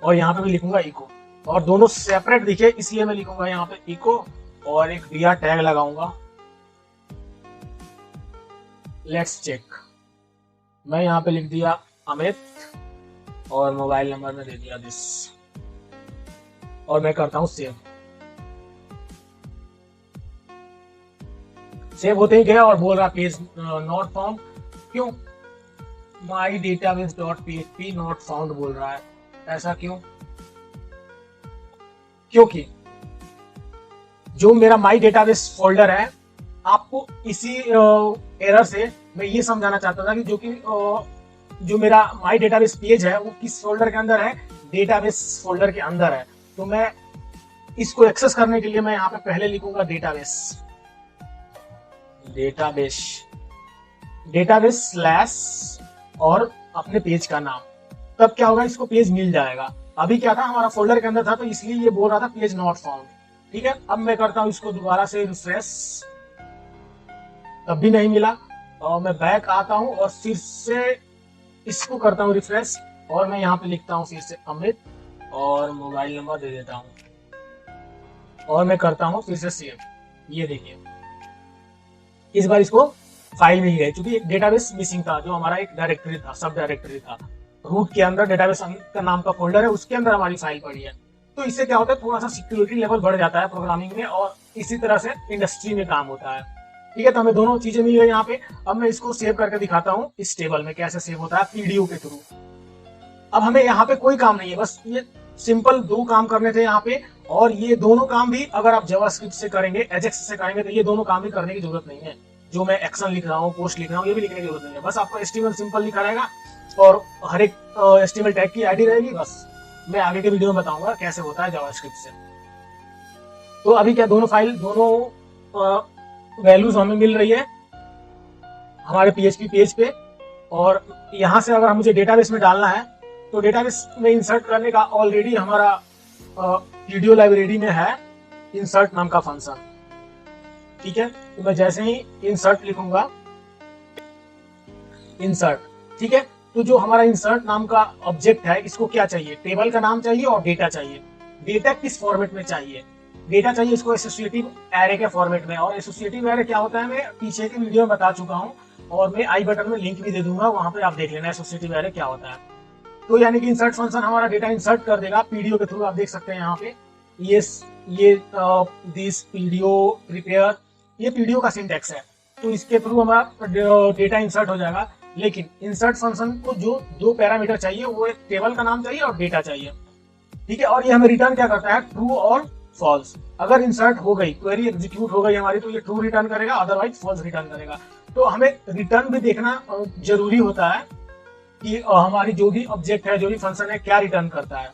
A: और यहाँ पे भी लिखूंगा इको, और दोनों सेपरेट दिखे इसलिए मैं लिखूंगा यहाँ पे इको, और एक दिया टैग लगाऊंगा, लेट्स चेक। मैं यहाँ पे लिख दिया अमित, और मोबाइल नंबर में दे दिया दिस, और मैं करता हूँ सेव। सेव होते ही गया और बोल रहा पेज नॉट फाउंड। क्यों? My database dot PHP not found बोल रहा है, ऐसा क्यों? क्योंकि जो मेरा माई डेटाबेस फोल्डर है, आपको इसी एरर से मैं ये समझाना चाहता था कि जो मेरा माई डेटाबेस पेज है वो किस फोल्डर के अंदर है, डेटाबेस फोल्डर के अंदर है। तो मैं इसको एक्सेस करने के लिए मैं यहाँ पे पहले लिखूंगा डेटाबेस, डेटाबेस स्लैश और अपने पेज का नाम। तब क्या होगा, इसको पेज मिल जाएगा। अभी क्या था, हमारा फोल्डर के अंदर था, तो इसलिए ये बोल रहा था पेज नॉट फाउंड, ठीक है। अब मैं करता हूं इसको दोबारा से रिफ्रेश, तब भी नहीं मिला, और मैं बैक आता हूं और फिर से इसको करता हूं रिफ्रेश, और मैं यहाँ पे लिखता हूँ फिर से अमित, और मोबाइल नंबर दे देता हूँ, और मैं करता हूँ फिर से सेव। ये देखिए, इस बार इसको फाइल मिल गई, क्योंकि एक डेटाबेस मिसिंग था, जो हमारा एक डायरेक्टरी था, सब डायरेक्टरी था, रूट के अंदर डेटाबेस का नाम का फोल्डर है, उसके अंदर हमारी फाइल पड़ी है। तो इससे क्या होता है, थोड़ा सा सिक्योरिटी लेवल बढ़ जाता है प्रोग्रामिंग में, और इसी तरह से इंडस्ट्री में काम होता है, ठीक है। तो हमें दोनों चीजें मिल गई यहाँ पे। अब मैं इसको सेव करके दिखाता हूँ इस टेबल में कैसे सेव होता है पीडीओ के थ्रू। अब हमें यहाँ पे कोई काम नहीं है, बस ये सिंपल दो काम करने थे यहाँ पे, और ये दोनों काम भी अगर आप जावास्क्रिप्ट से करेंगे, एजेक्स से करेंगे, तो ये दोनों काम भी करने की जरूरत नहीं है। जो मैं एक्शन लिख रहा हूँ, पोस्ट लिख रहा हूँ, ये भी लिखने की जरूरत नहीं है। बस आपका HTML सिंपल लिखा रहेगा, और हर एक HTML टैग की आईडी रहेगी। बस मैं आगे के वीडियो में बताऊंगा कैसे होता है जावास्क्रिप्ट से। तो अभी क्या, दोनों वैल्यूज हमें मिल रही है हमारे PHP पेज पे, और यहाँ से अगर मुझे डेटाबेस में डालना है, तो डेटाबेस में इंसर्ट करने का ऑलरेडी हमारा वीडियो लाइब्रेरी में है इंसर्ट नाम का फंक्शन, ठीक है। तो मैं जैसे ही इंसर्ट लिखूंगा, इंसर्ट, ठीक है। तो जो हमारा इंसर्ट नाम का ऑब्जेक्ट है, इसको क्या चाहिए, टेबल का नाम चाहिए और डेटा चाहिए। डेटा किस फॉर्मेट में चाहिए, डेटा चाहिए इसको एसोसिएटिव एरे के फॉर्मेट में। और एसोसिएटिव एरे क्या होता है, मैं पीछे के वीडियो में बता चुका हूँ, और मैं आई बटन में लिंक भी दे दूंगा, वहां पे आप देख लेना एसोसिएटिव एरे क्या होता है। तो यानी कि इंसर्ट फंक्शन हमारा डेटा इंसर्ट कर देगा पीडीओ के थ्रू। आप देख सकते हैं यहाँ पे, ये दिस पीडीओ प्रिपेयर ये पीडीओ का सिंटैक्स है, तो इसके थ्रू हमारा डेटा इंसर्ट हो जाएगा। लेकिन इंसर्ट फंक्शन को जो दो पैरामीटर चाहिए, वो एक टेबल का नाम चाहिए और डेटा चाहिए, ठीक है। और ये हमें रिटर्न क्या करता है, ट्रू और फॉल्स। अगर इंसर्ट हो गई, क्वेरी एग्जीक्यूट हो गई हमारी, तो ये ट्रू रिटर्न करेगा, अदरवाइज फॉल्स रिटर्न करेगा। तो हमें रिटर्न भी देखना जरूरी होता है कि हमारी जो भी ऑब्जेक्ट है, जो भी फंक्शन है, क्या रिटर्न करता है,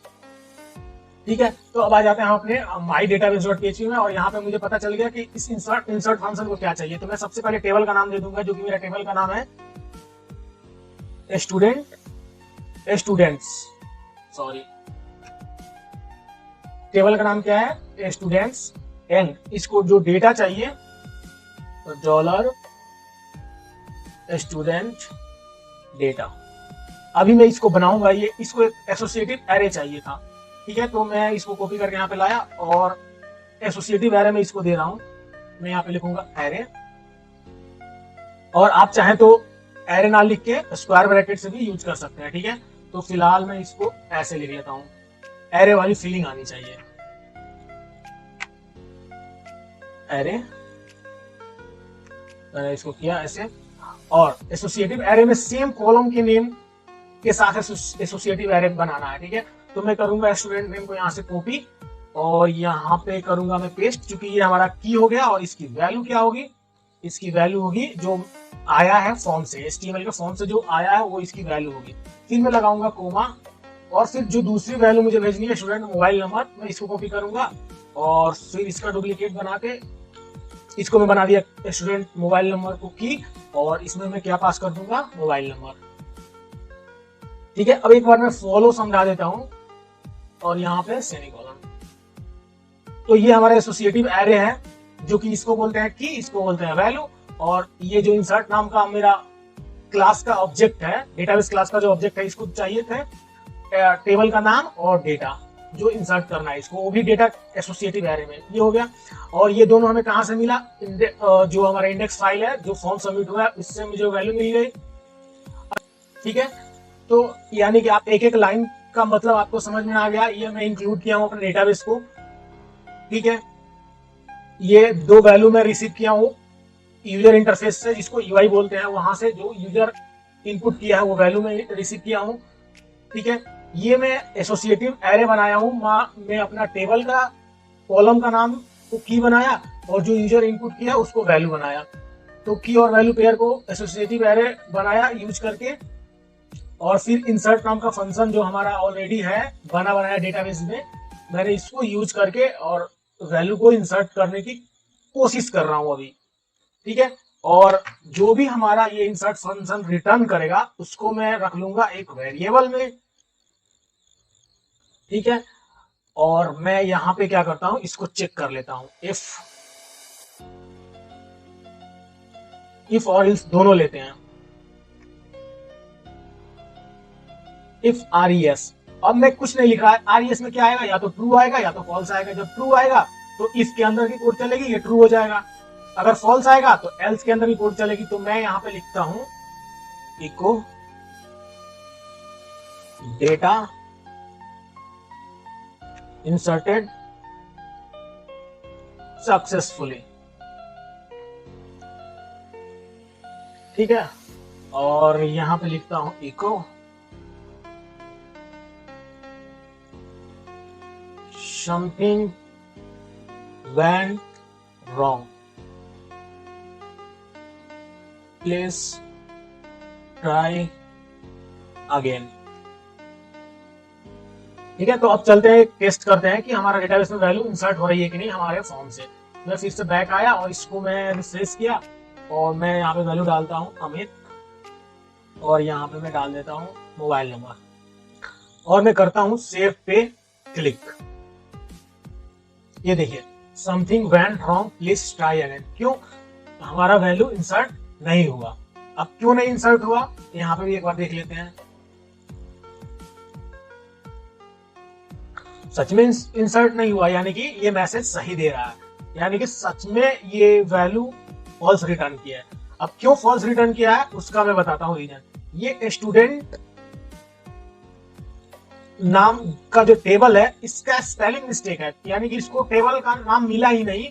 A: ठीक है। तो अब आ जाते हैं हम अपने माई डेटाबेस डॉट पीएचपी में, और यहाँ पे मुझे पता चल गया कि इस इंसर्ट फंक्शन को क्या चाहिए। तो मैं सबसे पहले टेबल का नाम दे दूंगा, जो कि मेरा टेबल का नाम है स्टूडेंट्स, सॉरी, टेबल का नाम क्या है, स्टूडेंट्स। एंड इसको जो डेटा चाहिए तो डॉलर स्टूडेंट डेटा। अभी मैं इसको बनाऊंगा, ये इसको एक एसोसिएटिव एरे चाहिए था, ठीक है। तो मैं इसको कॉपी करके यहाँ पे लाया और एसोसिएटिव एरे में इसको दे रहा हूं। मैं यहाँ पे लिखूंगा एरे, और आप चाहें तो एरे ना लिख के स्क्वायर ब्रैकेट से भी यूज कर सकते हैं, ठीक है। तो फिलहाल मैं इसको ऐसे लिख लेता हूं, एरे वाली फीलिंग आनी चाहिए, एरे। मैंने इसको किया ऐसे, और एसोसिएटिव एरे में सेम कॉलम के नेम के साथ एसोसिएटिव एरे बनाना है, ठीक है। तो मैं करूंगा स्टूडेंट नेम को यहाँ से कॉपी और यहाँ पे करूंगा मैं पेस्ट, क्योंकि ये हमारा की हो गया। और इसकी वैल्यू क्या होगी, इसकी वैल्यू होगी जो आया है फॉर्म से, HTML के फॉर्म से जो आया है वो इसकी वैल्यू होगी। फिर मैं लगाऊंगा कोमा, और फिर जो दूसरी वैल्यू मुझे भेजनी है स्टूडेंट मोबाइल नंबर, मैं इसको कॉपी करूंगा और फिर इसका डुप्लीकेट बना के इसको मैं बना दिया स्टूडेंट मोबाइल नंबर को की, और इसमें मैं क्या पास कर दूंगा, मोबाइल नंबर, ठीक है। अब एक बार मैं फॉलो समझा देता हूं, और यहाँ पे सेमीकोलन। तो ये हमारा एसोसिएटिव एरे है, जो कि इसको बोलते हैं की, इसको बोलते हैं वैल्यू। और ये जो इंसर्ट नाम का मेरा क्लास का ऑब्जेक्ट है, डेटाबेस क्लास का जो ऑब्जेक्ट है, इसको चाहिए थे टेबल का नाम और डेटा जो इंसर्ट करना है इसको, वो भी डेटा एसोसिएटिव एरे में। ये हो गया। और ये दोनों हमें कहां से मिला, जो हमारा इंडेक्स फाइल है, जो फॉर्म सबमिट हुआ है, उससे मुझे वैल्यू मिल गई, ठीक है। तो यानी कि आप एक एक लाइन का मतलब आपको समझ में आ गया। ये मैं इंक्लूड किया हूं अपने डेटाबेस को, ठीक है। ये दो वैल्यू मैं रिसीव किया हूं यूजर इंटरफेस से, जिसको यूआई बोलते हैं, वहां से जो यूजर इनपुट किया है वो वैल्यू में रिसीव किया हूं, ठीक है। ये मैं एसोसिएटिव एरे बनाया हूं, मैं अपना टेबल का कॉलम का नाम को की बनाया, और जो यूजर इनपुट किया उसको वैल्यू बनाया। तो की और वैल्यू पेयर को एसोसिएटिव एरे बनाया यूज करके, और फिर इंसर्ट नाम का फंक्शन जो हमारा ऑलरेडी है बना बनाया डेटाबेस में, मैंने इसको यूज करके और वैल्यू को इंसर्ट करने की कोशिश कर रहा हूं अभी, ठीक है। और जो भी हमारा ये इंसर्ट फंक्शन रिटर्न करेगा उसको मैं रख लूंगा एक वेरिएबल में, ठीक है। और मैं यहां पे क्या करता हूं, इसको चेक कर लेता हूं, इफ और इल्स दोनों लेते हैं, इफ RES। अब मैं कुछ नहीं लिख रहा है, RES में क्या आएगा, या तो ट्रू आएगा या तो फॉल्स आएगा। जब ट्रू आएगा तो इफ के अंदर की कोड चलेगी, ये ट्रू हो जाएगा। अगर फॉल्स आएगा तो एल्स के अंदर की कोड चलेगी। तो मैं यहां पे लिखता हूं इको डेटा इंसर्टेड सक्सेसफुली, ठीक है। और यहां पे लिखता हूं eco something went wrong, please try again, ठीक है। तो अब चलते हैं, टेस्ट करते हैं कि हमारा डेटाबेस में वैल्यू इंसर्ट हो रही है कि नहीं हमारे फॉर्म से। मैं फिर से बैक आया और इसको मैं रिफ्रेश किया, और मैं यहाँ पे वैल्यू डालता हूँ अमित, और यहाँ पे मैं डाल देता हूँ मोबाइल नंबर, और मैं करता हूँ सेव पे क्लिक। ये देखिए, something went wrong, please try again. क्यों, हमारा वैल्यू इंसर्ट नहीं हुआ। अब क्यों नहीं इंसर्ट हुआ, यहाँ पे भी एक बार देख लेते हैं। सच में इंसर्ट नहीं हुआ, यानी कि ये मैसेज सही दे रहा है, यानी कि सच में ये वैल्यू फॉल्स रिटर्न किया है। अब क्यों फॉल्स रिटर्न किया है उसका मैं बताता हूं रीजन। ये स्टूडेंट नाम का जो टेबल है, इसका स्पेलिंग मिस्टेक है, यानी कि इसको टेबल का नाम मिला ही नहीं,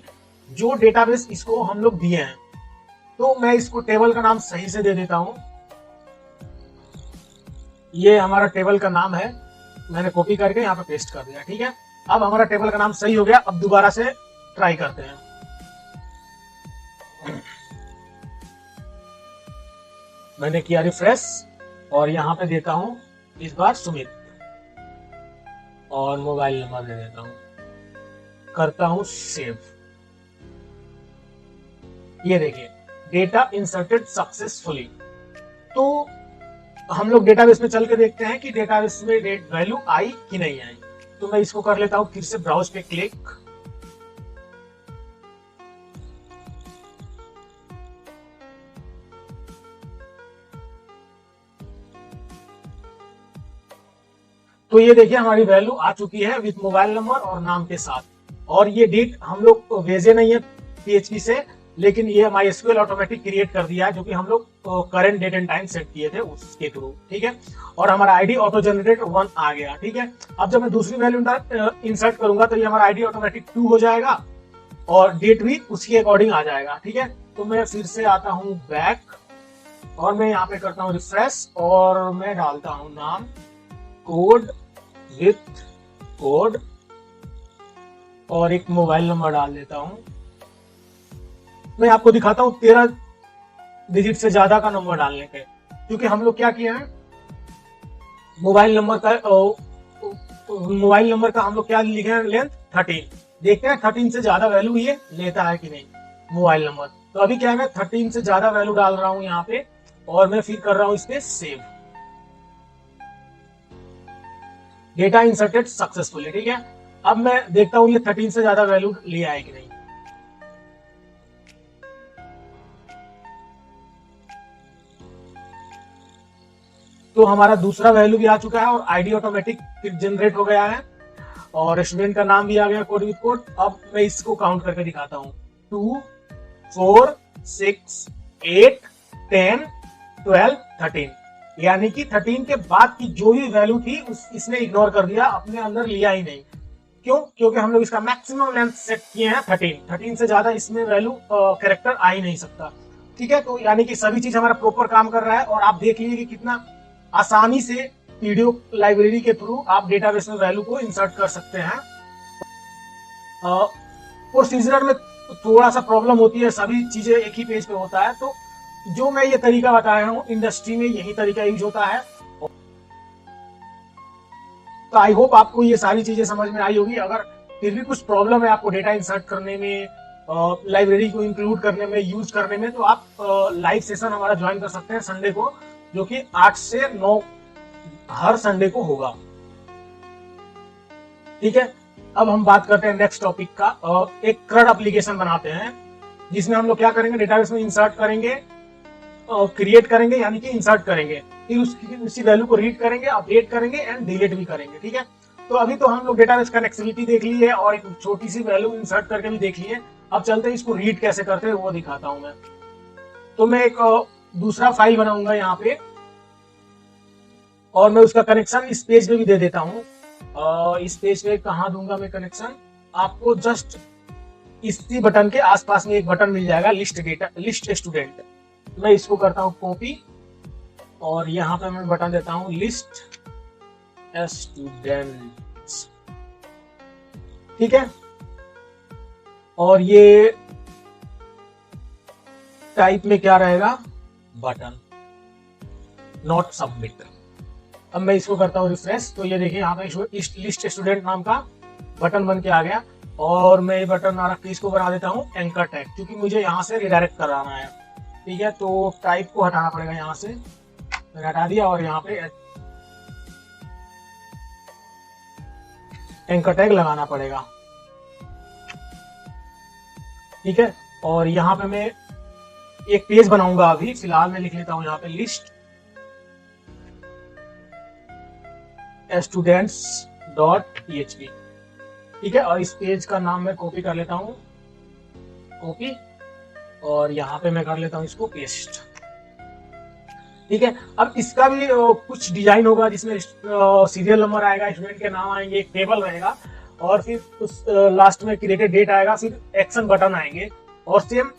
A: जो डेटाबेस इसको हम लोग दिए हैं। तो मैं इसको टेबल का नाम सही से दे देता हूं। ये हमारा टेबल का नाम है, मैंने कॉपी करके यहाँ पे पेस्ट कर दिया। ठीक है, अब हमारा टेबल का नाम सही हो गया। अब दोबारा से ट्राई करते हैं। मैंने किया रिफ्रेश और यहाँ पे देता हूं इस बार सुमित और मोबाइल नंबर दे देता हूं, करता हूं सेव। ये देखिए डेटा इंसर्टेड सक्सेसफुली। तो हम लोग डेटाबेस में चल के देखते हैं कि डेटाबेस में डेट वैल्यू आई कि नहीं आई। तो मैं इसको कर लेता हूं फिर से ब्राउज पे क्लिक। तो ये देखिए हमारी वैल्यू आ चुकी है विद मोबाइल नंबर और नाम के साथ। और ये डेट हम लोग भेजे नहीं है PHP से, लेकिन ये MySQL ऑटोमेटिक क्रिएट कर दिया है, जो कि हम लोग current date and time set किए थे उसके थ्रू। ठीक है, और हमारा आईडी ऑटो जनरेट 1 आ गया। ठीक है, अब जब मैं दूसरी वैल्यू इंसर्ट करूंगा तो ये हमारा आईडी ऑटोमेटिक 2 हो जाएगा और डेट भी उसके अकॉर्डिंग आ जाएगा। ठीक है, तो मैं फिर से आता हूं बैक और मैं यहाँ पे करता हूँ रिफ्रेश और मैं डालता हूं नाम कोड विथ कोड और एक मोबाइल नंबर डाल देता हूं। मैं आपको दिखाता हूं 13 डिजिट से ज्यादा का नंबर डालने के, क्योंकि हम लोग क्या किए हैं मोबाइल नंबर का हम लोग क्या लिखे हैं लेंथ 13। देखते हैं 13 से ज्यादा वैल्यू ये लेता है कि नहीं मोबाइल नंबर। तो अभी क्या है मैं 13 से ज्यादा वैल्यू डाल रहा हूं यहाँ पे और मैं फिर कर रहा हूं इस पे सेव। Data inserted successfully. ठीक है, अब मैं देखता हूं ये 13 से ज्यादा वैल्यू लिया है कि नहीं। तो हमारा दूसरा वैल्यू भी आ चुका है और आईडी ऑटोमेटिक जनरेट हो गया है और स्टूडेंट का नाम भी आ गया कोड विद कोड। अब मैं इसको काउंट करके दिखाता हूं 2 4 6 8 10 12 13, यानी कि 13 के बाद की जो भी वैल्यू थी इसने इग्नोर कर दिया, अपने अंदर लिया ही नहीं। क्यों? क्योंकि हम लोग इसका मैक्सिमम लेंथ सेट किए हैं 13 से ज्यादा इसमें वैल्यू कैरेक्टर आ ही नहीं सकता। ठीक है, तो यानी कि सभी चीज हमारा प्रॉपर काम कर रहा है और आप देख लीजिए कि कितना आसानी से पीडीएफ लाइब्रेरी के थ्रू आप डेटाबेस में वैल्यू को इंसर्ट कर सकते हैं। प्रोसीजर में थोड़ा सा प्रॉब्लम होती है, सभी चीजें एक ही पेज पे होता है। तो जो मैं ये तरीका बताया हूँ इंडस्ट्री में यही तरीका यूज होता है। तो आई होप आपको ये सारी चीजें समझ में आई होगी। अगर फिर भी कुछ प्रॉब्लम है आपको डेटा इंसर्ट करने में, लाइब्रेरी को इंक्लूड करने में, यूज करने में, तो आप लाइव सेशन हमारा ज्वाइन कर सकते हैं संडे को, जो कि 8 से 9 हर संडे को होगा। ठीक है, अब हम बात करते हैं नेक्स्ट टॉपिक का। एक CRUD एप्लीकेशन बनाते हैं जिसमें हम लोग क्या करेंगे डेटाबेस में इंसर्ट करेंगे, क्रिएट करेंगे यानी कि इंसर्ट करेंगे, फिर उसी वैल्यू को रीड करेंगे, अपडेट करेंगे एंड डिलीट भी करेंगे। ठीक है, तो अभी तो हम लोग डेटाबेस कनेक्टिविटी देख ली है और एक छोटी सी वैल्यू इंसर्ट करके भी देख ली है। अब चलते हैं इसको रीड कैसे करते हैं वो दिखाता हूं मैं। तो मैं एक दूसरा फाइल बनाऊंगा यहाँ पे और मैं उसका कनेक्शन इस पेज पे भी दे देता हूँ। इस पेज पे कहाँ दूंगा मैं कनेक्शन, आपको जस्ट इसी बटन के आसपास में एक बटन मिल जाएगा लिस्ट स्टूडेंट। मैं इसको करता हूँ कॉपी और यहाँ पे मैं बटन देता हूँ लिस्ट स्टूडेंट्स। ठीक है, और ये टाइप में क्या रहेगा बटन नॉट सबमिट। अब मैं इसको करता हूँ रिफ्रेश, तो ये देखिए यहाँ पे लिस्ट स्टूडेंट नाम का बटन बन के आ गया। और मैं ये बटन ना रख के इसको बना देता हूँ एंकर टैग, क्योंकि मुझे यहाँ से रिडायरेक्ट कराना है। ठीक है, तो टाइप को हटाना पड़ेगा, यहाँ से मैंने हटा दिया और यहाँ पे एंकर टैग लगाना पड़ेगा। ठीक है, और यहाँ पे मैं एक पेज बनाऊंगा। अभी फिलहाल मैं लिख लेता हूँ यहाँ पे लिस्ट students.php। ठीक है, और इस पेज का नाम मैं कॉपी कर लेता हूँ, कॉपी, और यहाँ पे मैं कर लेता हूँ इसको पेस्ट। ठीक है, अब इसका भी कुछ डिजाइन होगा जिसमें सीरियल नंबर आएगा, स्टूडेंट के नाम आएंगे, एक टेबल रहेगा और फिर उस लास्ट में क्रिएटेड डेट आएगा, फिर एक्शन बटन आएंगे। और सेम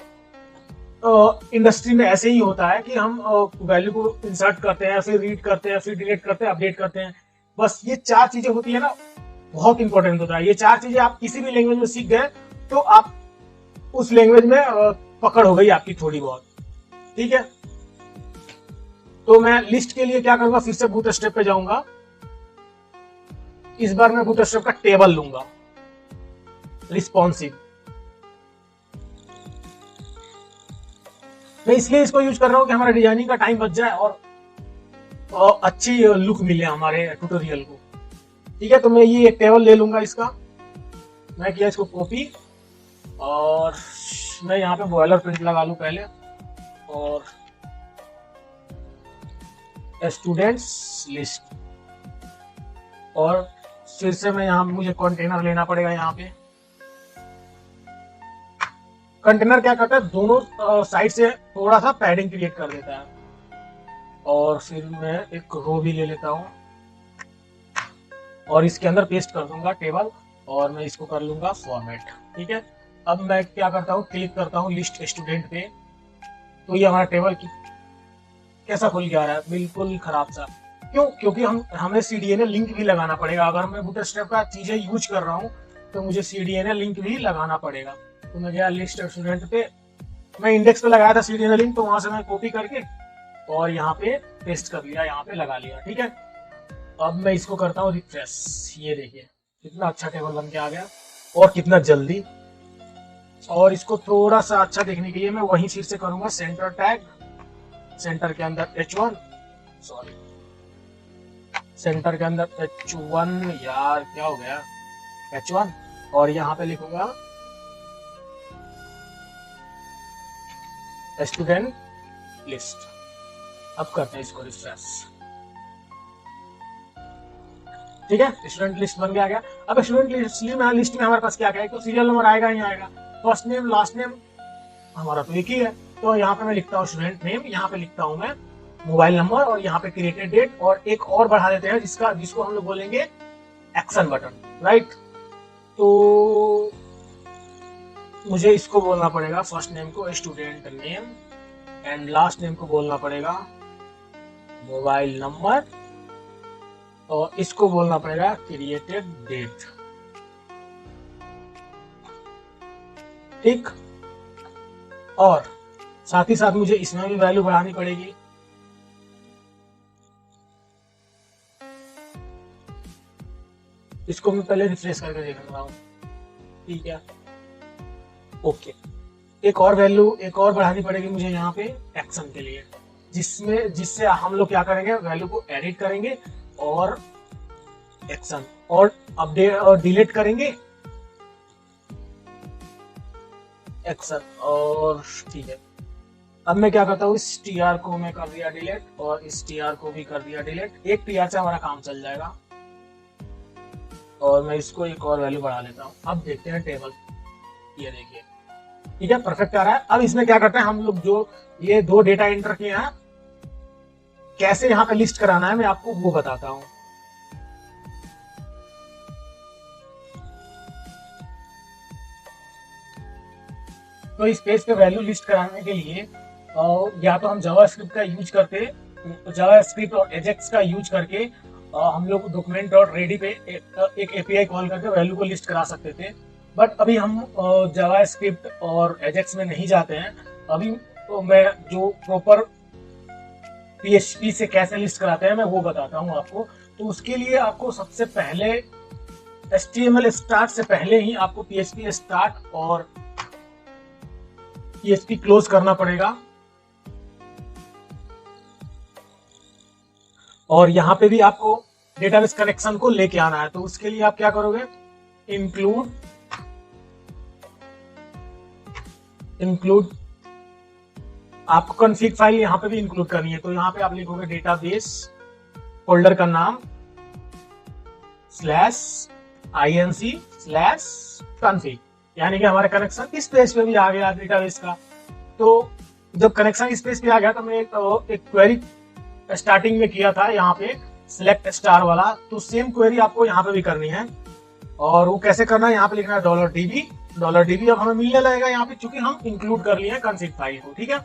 A: इंडस्ट्री में ऐसे ही होता है कि हम वैल्यू को इंसर्ट करते हैं, फिर रीड करते हैं, फिर डिलीट करते हैं, अपडेट करते हैं। बस ये 4 चीजें होती है ना, बहुत इंपॉर्टेंट होता है। ये 4 चीजें आप किसी भी लैंग्वेज में सीख गए तो आप उस लैंग्वेज में पकड़ हो गई आपकी थोड़ी बहुत, ठीक है। तो मैं लिस्ट के लिए क्या करूंगा, फिर से बूटस्ट्रैप पे जाऊंगा। इस बार मैं बूटस्ट्रैप का टेबल लूंगा, रिस्पॉन्सिव। मैं इसलिए इसको यूज कर रहा हूं कि हमारा डिजाइनिंग का टाइम बच जाए और अच्छी लुक मिले हमारे ट्यूटोरियल को, ठीक है। तो मैं ये एक टेबल ले लूंगा इसका, मैं किया इसको कॉपी, और मैं यहाँ पे बॉयलर प्रिंट लगा लूं पहले, और स्टूडेंट्स लिस्ट, और फिर से मैं यहाँ मुझे कंटेनर लेना पड़ेगा। यहाँ पे कंटेनर क्या करता है, दोनों साइड से थोड़ा सा पैडिंग क्रिएट कर देता है। और फिर मैं एक रो भी ले लेता हूँ और इसके अंदर पेस्ट कर दूंगा टेबल, और मैं इसको कर लूंगा फॉर्मेट, ठीक है। अब मैं क्या करता हूँ, क्लिक करता हूँ लिस्ट स्टूडेंट पे, तो ये हमारा टेबल कैसा खुल के आ रहा है, बिल्कुल खराब सा। क्यों? क्योंकि हमें CDNA लिंक भी लगाना पड़ेगा। अगर मैं बूटस्ट्रैप का चीजें यूज कर रहा हूँ तो मुझे CDNA लिंक भी लगाना पड़ेगा। तो मैं गया लिस्ट स्टूडेंट पे, मैं इंडेक्स पे लगाया था CDNA लिंक, तो वहां से मैं कॉपी करके और यहाँ पे पेस्ट कर लिया, यहाँ पे लगा लिया, ठीक है। अब मैं इसको करता हूँ रिफ्रेश। ये देखिए कितना अच्छा टेबल बन के आ गया और कितना जल्दी। और इसको थोड़ा सा अच्छा देखने के लिए मैं वहीं फिर से करूंगा सेंटर टैग, सेंटर के अंदर H1, सॉरी सेंटर के अंदर H1, यार क्या हो गया, H1, और यहाँ पे लिखूंगा स्टूडेंट लिस्ट। अब करते हैं इसको रिफ्रेश, ठीक है। स्टूडेंट लिस्ट बन गया। अब स्टूडेंट लिस्ट में हमारे पास क्या क्या है, तो सीरियल नंबर आएगा, ही आएगा, फर्स्ट नेम लास्ट नेम हमारा तो एक ही है। तो यहाँ पे मैं लिखता हूँ स्टूडेंट नेम, यहाँ पे लिखता हूँ मैं मोबाइल नंबर, और यहाँ पे क्रिएटेड डेट, और एक और बढ़ा देते हैं जिसको हम लोग बोलेंगे एक्शन बटन, राइट। तो मुझे इसको बोलना पड़ेगा, फर्स्ट नेम को student name, and last name को बोलना पड़ेगा मोबाइल नंबर, और इसको बोलना पड़ेगा क्रिएटेड डेट, ठीक। और साथ ही साथ मुझे इसमें भी वैल्यू बढ़ानी पड़ेगी। इसको मैं पहले रिफ्रेश करके देख रहा हूँ, ठीक है, ओके। एक और बढ़ानी पड़ेगी मुझे यहाँ पे एक्शन के लिए, जिससे हम लोग क्या करेंगे, वैल्यू को एडिट करेंगे और एक्शन और अपडेट और डिलीट करेंगे एक्शन, और ठीक है। अब मैं क्या करता हूँ, इस TR को मैं कर दिया डिलीट, और इस TR को भी कर दिया डिलीट। एक TR से हमारा काम चल जाएगा, और मैं इसको एक और वैल्यू बढ़ा लेता हूँ। अब देखते हैं टेबल, ये देखिए, ठीक है, परफेक्ट आ रहा है। अब इसमें क्या करते हैं हम लोग, जो ये 2 डेटा एंटर किए हैं, कैसे यहाँ पे लिस्ट कराना है मैं आपको वो बताता हूँ। तो इस पेज पे वैल्यू लिस्ट कराने के लिए या तो हम जावास्क्रिप्ट का यूज करते, जावास्क्रिप्ट और एजेक्स का यूज करके हम लोग document.ready पे एक API कॉल करके वैल्यू को लिस्ट करा सकते थे। बट अभी हम जावास्क्रिप्ट और एजेक्स में नहीं जाते हैं। अभी तो मैं जो प्रॉपर PHP से कैसे लिस्ट कराते हैं मैं वो बताता हूँ आपको। तो उसके लिए आपको सबसे पहले HTML स्टार्ट से पहले ही आपको PHP स्टार्ट और PHP क्लोज करना पड़ेगा। और यहाँ पे भी आपको डेटाबेस कनेक्शन को लेके आना है। तो उसके लिए आप क्या करोगे, इंक्लूड आपको कॉन्फ़िग फाइल यहाँ पे भी इंक्लूड करनी है। तो यहाँ पे आप लिखोगे डेटाबेस, फोल्डर का नाम /inc/config, यानी कि हमारा कनेक्शन इस पेज पे भी आ गया डेटाबेस का। तो जब कनेक्शन इस पेज पे आ गया तो मैं एक क्वेरी स्टार्टिंग में किया था यहाँ पे सिलेक्ट स्टार वाला, तो सेम क्वेरी आपको यहाँ पे भी करनी है। और वो कैसे करना है, यहाँ पे लिखना है $DB। $DB अब हमें मिलने लगेगा यहाँ पे, चूंकि हम इंक्लूड कर लिए हैं कंसिग फाइल को, ठीक है।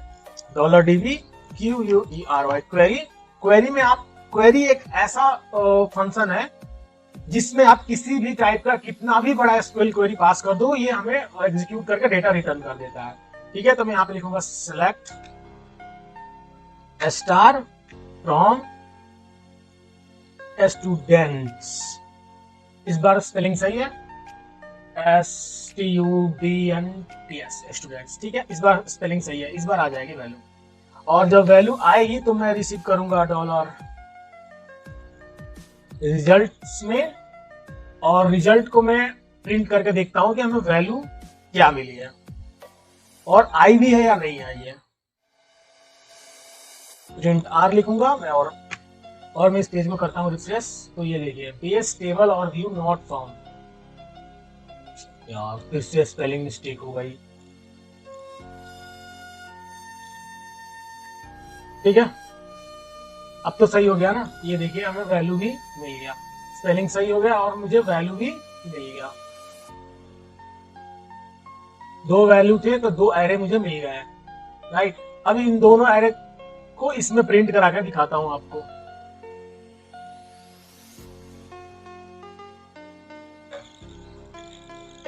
A: $DB QUERY query. क्वेरी में आप, क्वेरी एक ऐसा फंक्शन है जिसमें आप किसी भी टाइप का कितना भी बड़ा एसक्यूएल क्वेरी पास कर दो, ये हमें एग्जीक्यूट करके डेटा रिटर्न कर देता है, ठीक है। तो मैं यहाँ पे लिखूंगा सेलेक्ट स्टार फ्रॉम स्टूडेंट्स। इस बार स्पेलिंग सही है, STUDENTS स्टूडेंट्स, ठीक है। इस बार स्पेलिंग सही है, इस बार आ जाएगी वैल्यू। और जब वैल्यू आएगी तो मैं रिसीव करूंगा डॉलर रिजल्ट्स में, और रिजल्ट को मैं प्रिंट करके देखता हूं कि हमें वैल्यू क्या मिली है और आई भी है या नहीं आई है। प्रिंट R लिखूंगा मैं, और मैं इस पेज को करता हूं रिफ्रेश। तो ये देखिए बेस टेबल और व्यू नॉट फाउंड, यार फिर से स्पेलिंग मिस्टेक हो गई, ठीक है। अब तो सही हो गया ना, ये देखिए हमें वैल्यू भी मिल गया, स्पेलिंग सही हो गया और मुझे वैल्यू भी मिल गया। 2 वैल्यू थे तो 2 एरे मुझे मिल गए, राइट। अब इन दोनों एरे को इसमें प्रिंट करा कर दिखाता हूं आपको।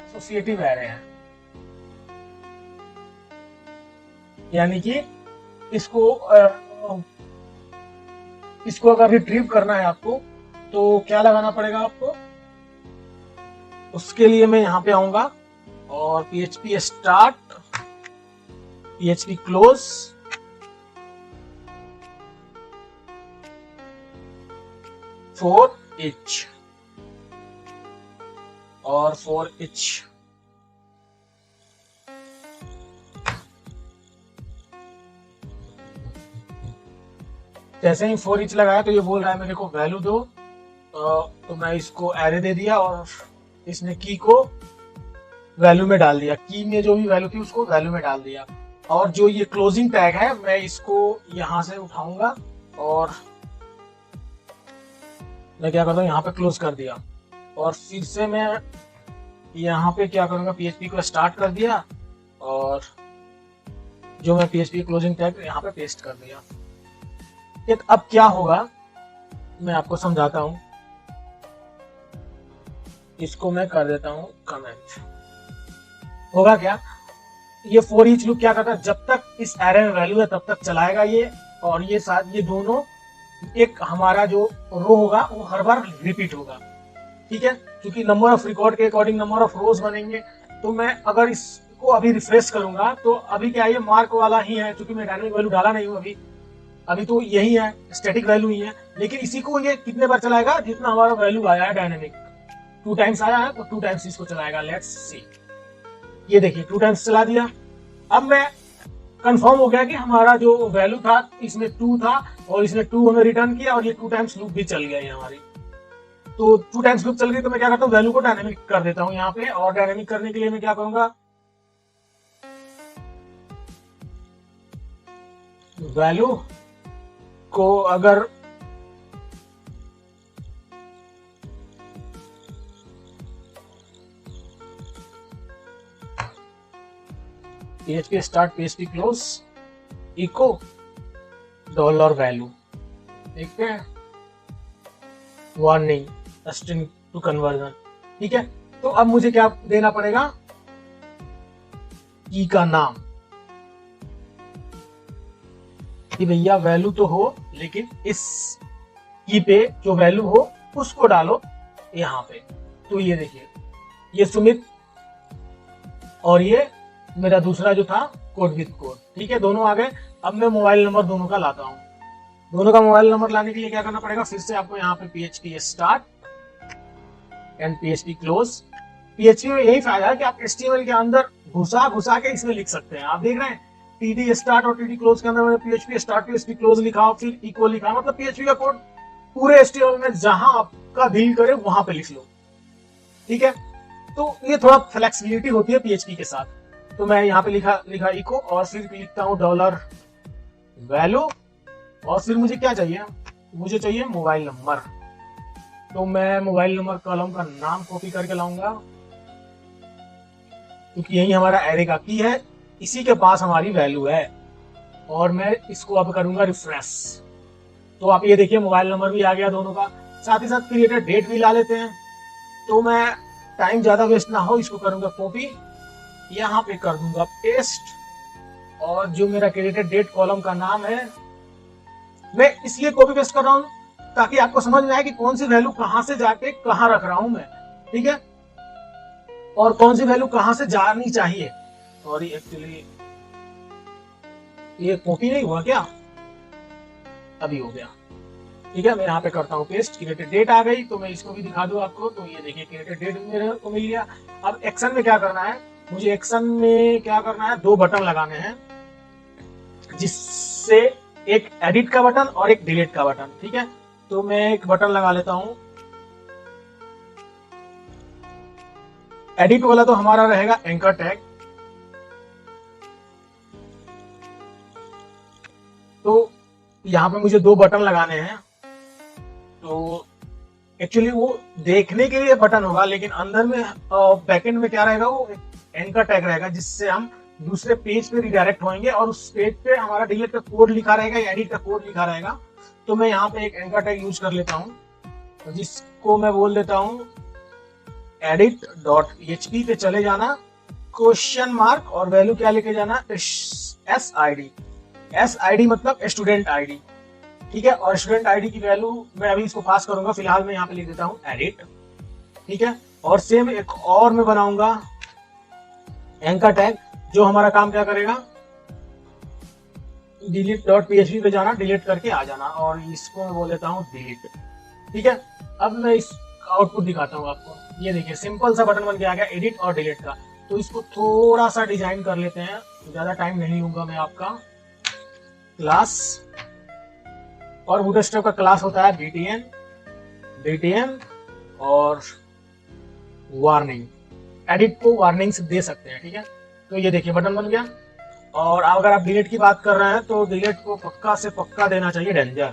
A: एसोसिएटिव एरे है, यानी कि इसको अगर रिट्रीव करना है आपको तो क्या लगाना पड़ेगा आपको। उसके लिए मैं यहां पे आऊंगा और PHP start, PHP close, for each और for each। जैसे ही for each लगाया तो ये बोल रहा है मेरे को वैल्यू दो, तो मैं इसको एरे दे दिया और इसने की को वैल्यू में डाल दिया, की में जो भी वैल्यू थी उसको वैल्यू में डाल दिया। और जो ये क्लोजिंग टैग है मैं इसको यहां से उठाऊंगा और मैं क्या करता हूँ यहाँ पे क्लोज कर दिया, और फिर से मैं यहाँ पे क्या करूँगा PHP को स्टार्ट कर दिया और जो मैं PHP क्लोजिंग टैग यहाँ पे पेस्ट कर दिया। अब क्या होगा मैं आपको समझाता हूँ, इसको मैं कर देता हूँ कमेंट। होगा क्या, ये फॉर ईच लूप क्या करता है, जब तक इस एरे में वैल्यू है तब तक चलाएगा ये, और ये साथ ये दोनों एक हमारा जो रो होगा वो हर बार रिपीट होगा, ठीक है। क्योंकि नंबर ऑफ रिकॉर्ड के अकॉर्डिंग नंबर ऑफ रोज बनेंगे, तो मैं अगर इसको अभी रिफ्रेश करूंगा तो अभी क्या ये मार्क वाला ही है, क्योंकि मैं डायनेमिक वैल्यू डाला नहीं हूं अभी तो यही है, स्टैटिक वैल्यू ही है। लेकिन इसी को ये कितने बार चलाएगा, जितना हमारा वैल्यू आया है डायनेमिक, 2 टाइम्स आया है तो 2 टाइम्स इसको चलाएगा। लेट्स सी, ये देखिए 2 टाइम्स चला दिया। अब मैं कंफर्म हो गया कि हमारा जो वैल्यू था इसमें 2 था और इसने 2 हमें रिटर्न किया, और ये 2 टाइम्स लूप भी चल गया हमारी। तो 2 टाइम्स लूप चल गई तो मैं क्या करता हूँ वैल्यू को डायनेमिक कर देता हूँ यहाँ पे, और डायनेमिक करने के लिए मैं क्या करूंगा, वैल्यू को अगर PHP start PHP close echo dollar value, ठीक है, वार्निंग स्ट्रिंग टू कन्वर्जन, ठीक है। तो अब मुझे क्या देना पड़ेगा, की का नाम, कि भैया वैल्यू तो हो लेकिन इस की पे जो वैल्यू हो उसको डालो यहाँ पे। तो ये देखिए ये सुमित और ये मेरा दूसरा जो था कोड विद कोड, ठीक है, दोनों आ गए। अब मैं मोबाइल नंबर दोनों का लाता हूँ। दोनों का मोबाइल नंबर लाने के लिए क्या करना पड़ेगा, फिर से आपको यहाँ पे PHP start and PHP close. PHP में यही फायदा है कि आप HTML के अंदर घुसा के इसमें लिख सकते हैं। आप देख रहे हैं TD स्टार्ट और TD क्लोज के अंदर मैंने PHP स्टार्ट PHP क्लोज लिखा, फिर इको लिखा, मतलब PHP का कोड पूरे HTML में जहां आपका दिल करे वहां पे लिख लो, ठीक है। तो ये थोड़ा फ्लेक्सिबिलिटी होती है PHP के साथ। तो मैं यहाँ पे लिखा इको और फिर लिखता हूँ डॉलर वैल्यू, और फिर मुझे क्या चाहिए, मुझे चाहिए मोबाइल नंबर, तो मैं मोबाइल नंबर कॉलम का नाम कॉपी करके लाऊंगा, क्योंकि यही हमारा एरे का की है, इसी के पास हमारी वैल्यू है। और मैं इसको अब करूंगा रिफ्रेश। तो आप ये देखिए मोबाइल नंबर भी आ गया दोनों का, साथ ही साथ क्रिएटेड डेट भी ला लेते हैं। तो मैं टाइम ज्यादा वेस्ट ना हो, इसको करूंगा कॉपी, यहाँ पे कर दूंगा पेस्ट। और जो मेरा क्रिएटेड डेट कॉलम का नाम है, मैं इसलिए कॉपी पेस्ट कर रहा हूँ ताकि आपको समझ में आए कि कौन सी वैल्यू कहां से जाके कहां रख रहा हूं मैं, ठीक है, और कौन सी वैल्यू कहां से जानी चाहिए। सॉरी, एक्चुअली ये कॉपी नहीं हुआ क्या, अभी हो गया, ठीक है। मैं यहाँ पे करता हूँ पेस्ट, क्रिएटेड डेट आ गई। तो मैं इसको भी दिखा दूं आपको, तो ये देखिए क्रिएटेड डेट मेरे को मिल गया। अब एक्शन में क्या करना है, मुझे एक्शन में क्या करना है, 2 बटन लगाने हैं, जिससे एक एडिट का बटन और एक डिलीट का बटन, ठीक है। तो मैं एक बटन लगा लेता हूं, एडिट वाला तो हमारा रहेगा एंकर टैग। तो यहाँ पे मुझे 2 बटन लगाने हैं। तो एक्चुअली वो देखने के लिए बटन होगा, लेकिन अंदर में बैकएंड में क्या रहेगा, वो एंकर टैग रहेगा, जिससे हम दूसरे पेज पे रिडायरेक्ट होंगे और उस पेज पे हमारा डिलीट का कोड लिखा रहेगा या एडिट का कोड लिखा रहेगा। तो मैं यहाँ पे एक एंकर टैग यूज कर लेता हूँ, जिसको मैं बोल देता हूँ edit.php पे चले जाना, क्वेश्चन मार्क और वैल्यू क्या लेके जाना, एस आई डी मतलब स्टूडेंट आईडी, ठीक है। और स्टूडेंट आईडी की वैल्यू मैं अभी इसको पास करूंगा, फिलहाल मैं यहाँ पे लिख देता हूँ एडिट, ठीक है। और सेम एक और मैं बनाऊंगा एंकर टैग, जो हमारा काम क्या करेगा, delete.php पे जाना, डिलीट करके आ जाना, और इसको मैं बोल देता हूँ डिलीट, ठीक है। अब मैं इस आउटपुट दिखाता हूँ आपको, ये देखिए सिंपल सा बटन बन के आ गया एडिट और डिलीट का। तो इसको थोड़ा सा डिजाइन कर लेते हैं, ज्यादा टाइम नहीं लूंगा मैं आपका। क्लास, और बूटस्ट्रैप का क्लास होता है बीटीएन और वार्निंग, एडिट को वार्निंग से दे सकते हैं, ठीक है। तो ये देखिए बटन बन गया। और अगर आप डिलीट की बात कर रहे हैं तो डिलीट को पक्का से पक्का देना चाहिए डेंजर,